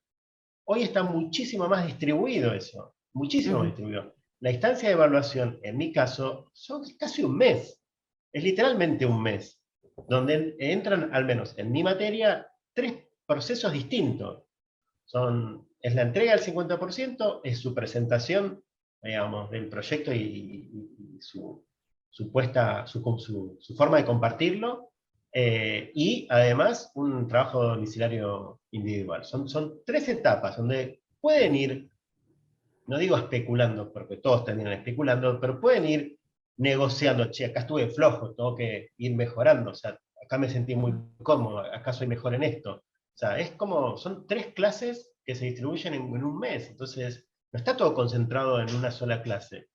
Hoy está muchísimo más distribuido eso, muchísimo más distribuido. La instancia de evaluación, en mi caso, son casi un mes, es literalmente un mes, donde entran, al menos en mi materia, 3 procesos distintos. Es la entrega del 50%, es su presentación, digamos, del proyecto y su forma de compartirlo, y además un trabajo domiciliario individual. Son 3 etapas donde pueden ir, no digo especulando, porque todos terminan especulando, pero pueden ir negociando, che, acá estuve flojo, tengo que ir mejorando, o sea, acá me sentí muy cómodo, acá soy mejor en esto. O sea, es como, son 3 clases que se distribuyen en un mes, entonces no está todo concentrado en una sola clase.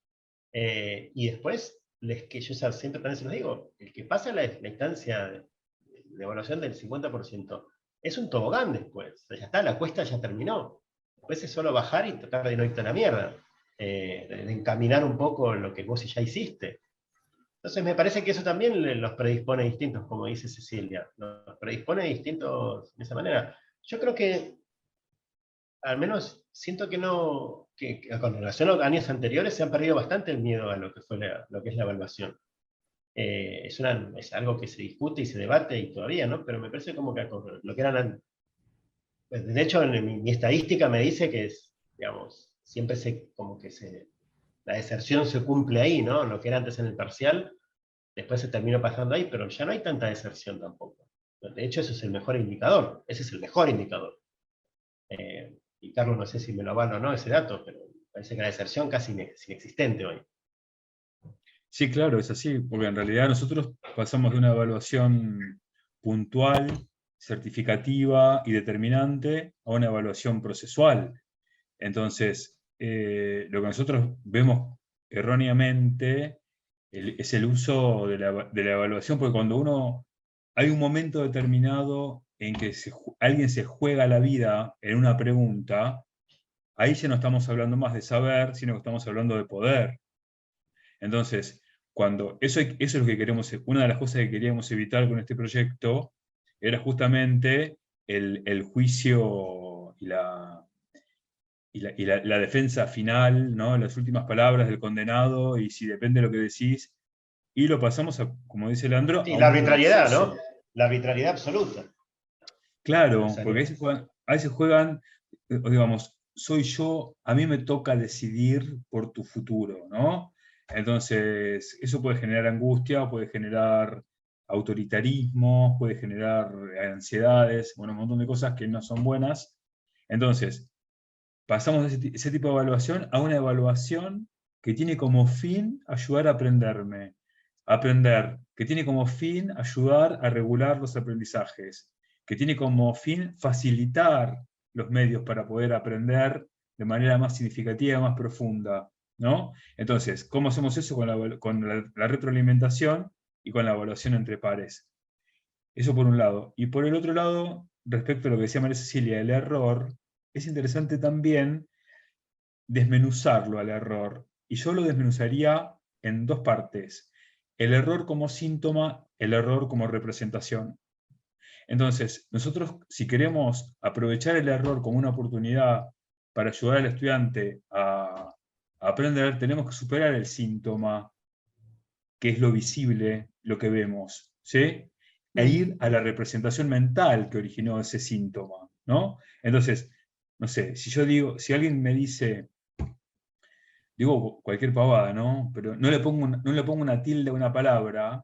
Y después, que yo siempre también se los digo, el que pasa la instancia de evaluación del 50% es un tobogán después. O sea, ya está, la cuesta ya terminó. Después es solo bajar y tratar de no irte a la mierda. De encaminar un poco lo que vos ya hiciste. Entonces me parece que eso también los predispone distintos, como dice Cecilia. Los predispone distintos de esa manera. Yo creo que, al menos siento que no, que con relación a años anteriores se han perdido bastante el miedo a lo que fue lo que es la evaluación. Es algo que se discute y se debate y todavía, ¿no? Pero me parece como que con lo que eran, pues, de hecho, en mi estadística me dice que digamos, siempre la deserción se cumple ahí, ¿no? Lo que era antes en el parcial, después se terminó pasando ahí, pero ya no hay tanta deserción tampoco. De hecho, ese es el mejor indicador. Ese es el mejor indicador. Y Carlos, no sé si me lo avala o no ese dato, pero parece que la deserción casi es inexistente hoy. Sí, claro, es así, porque en realidad nosotros pasamos de una evaluación puntual, certificativa y determinante a una evaluación procesual. Entonces, lo que nosotros vemos erróneamente es el uso de la evaluación, porque cuando hay un momento determinado en que alguien se juega la vida en una pregunta, ahí ya no estamos hablando más de saber, sino que estamos hablando de poder. Entonces, eso es lo que queremos, una de las cosas que queríamos evitar con este proyecto, era justamente el juicio y la defensa final, ¿no? Las últimas palabras del condenado, y si depende de lo que decís, y lo pasamos, como dice Leandro, Sí, a la un arbitrariedad, proceso. ¿no? La arbitrariedad absoluta. Claro, porque a veces juegan, digamos, soy yo, a mí me toca decidir por tu futuro, ¿no? Entonces, eso puede generar angustia, puede generar autoritarismo, puede generar ansiedades, bueno, un montón de cosas que no son buenas. Entonces, pasamos de ese tipo de evaluación a una evaluación que tiene como fin ayudar a aprender, que tiene como fin ayudar a regular los aprendizajes, que tiene como fin facilitar los medios para poder aprender de manera más significativa, más profunda, ¿no? Entonces, ¿cómo hacemos eso con la retroalimentación y con la evaluación entre pares? Eso por un lado. Y por el otro lado, respecto a lo que decía María Cecilia, el error, es interesante también desmenuzarlo al error. Y yo lo desmenuzaría en dos partes: el error como síntoma, el error como representación. Entonces, nosotros, si queremos aprovechar el error como una oportunidad para ayudar al estudiante a aprender, tenemos que superar el síntoma, que es lo visible, lo que vemos, ¿sí? E ir a la representación mental que originó ese síntoma, ¿no? Entonces, no sé, si alguien me dice, digo cualquier pavada, ¿no? Pero no le pongo una tilde a una palabra,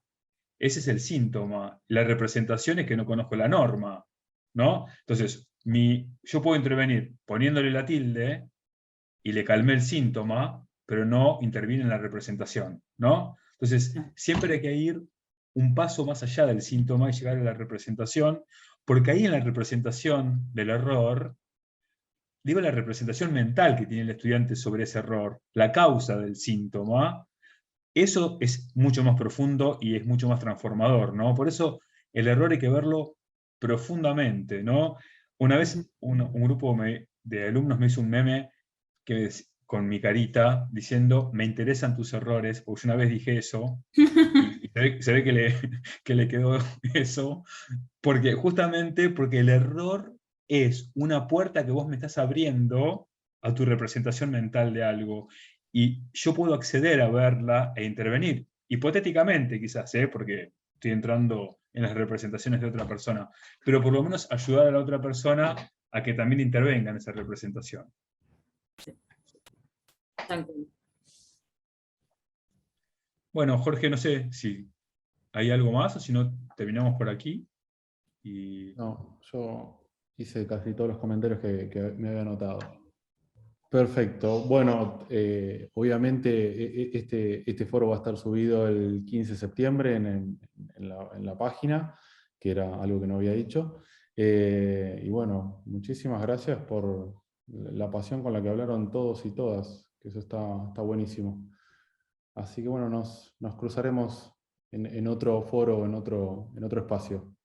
ese es el síntoma. La representación es que no conozco la norma, ¿no? Entonces, yo puedo intervenir poniéndole la tilde y le calmé el síntoma, pero no interviene en la representación, ¿no? Entonces, siempre hay que ir un paso más allá del síntoma y llegar a la representación, porque ahí en la representación del error, digo, la representación mental que tiene el estudiante sobre ese error, la causa del síntoma, eso es mucho más profundo y es mucho más transformador, ¿no? Por eso el error hay que verlo profundamente, ¿no? Una vez un grupo de alumnos me hizo un meme con mi carita diciendo, me interesan tus errores, porque yo una vez dije eso, y se ve que le quedó eso, justamente porque el error es una puerta que vos me estás abriendo a tu representación mental de algo, y yo puedo acceder a verla e intervenir, hipotéticamente quizás, porque estoy entrando en las representaciones de otra persona, pero por lo menos ayudar a la otra persona a que también intervenga en esa representación. Bueno, Jorge, no sé si hay algo más o si no terminamos por aquí. No, yo hice casi todos los comentarios que me había anotado. Perfecto. Bueno, obviamente este foro va a estar subido el 15 de septiembre en la página, que era algo que no había dicho. Y bueno, muchísimas gracias por la pasión con la que hablaron todos y todas, que eso está buenísimo. Así que bueno, nos cruzaremos en otro foro, en otro espacio.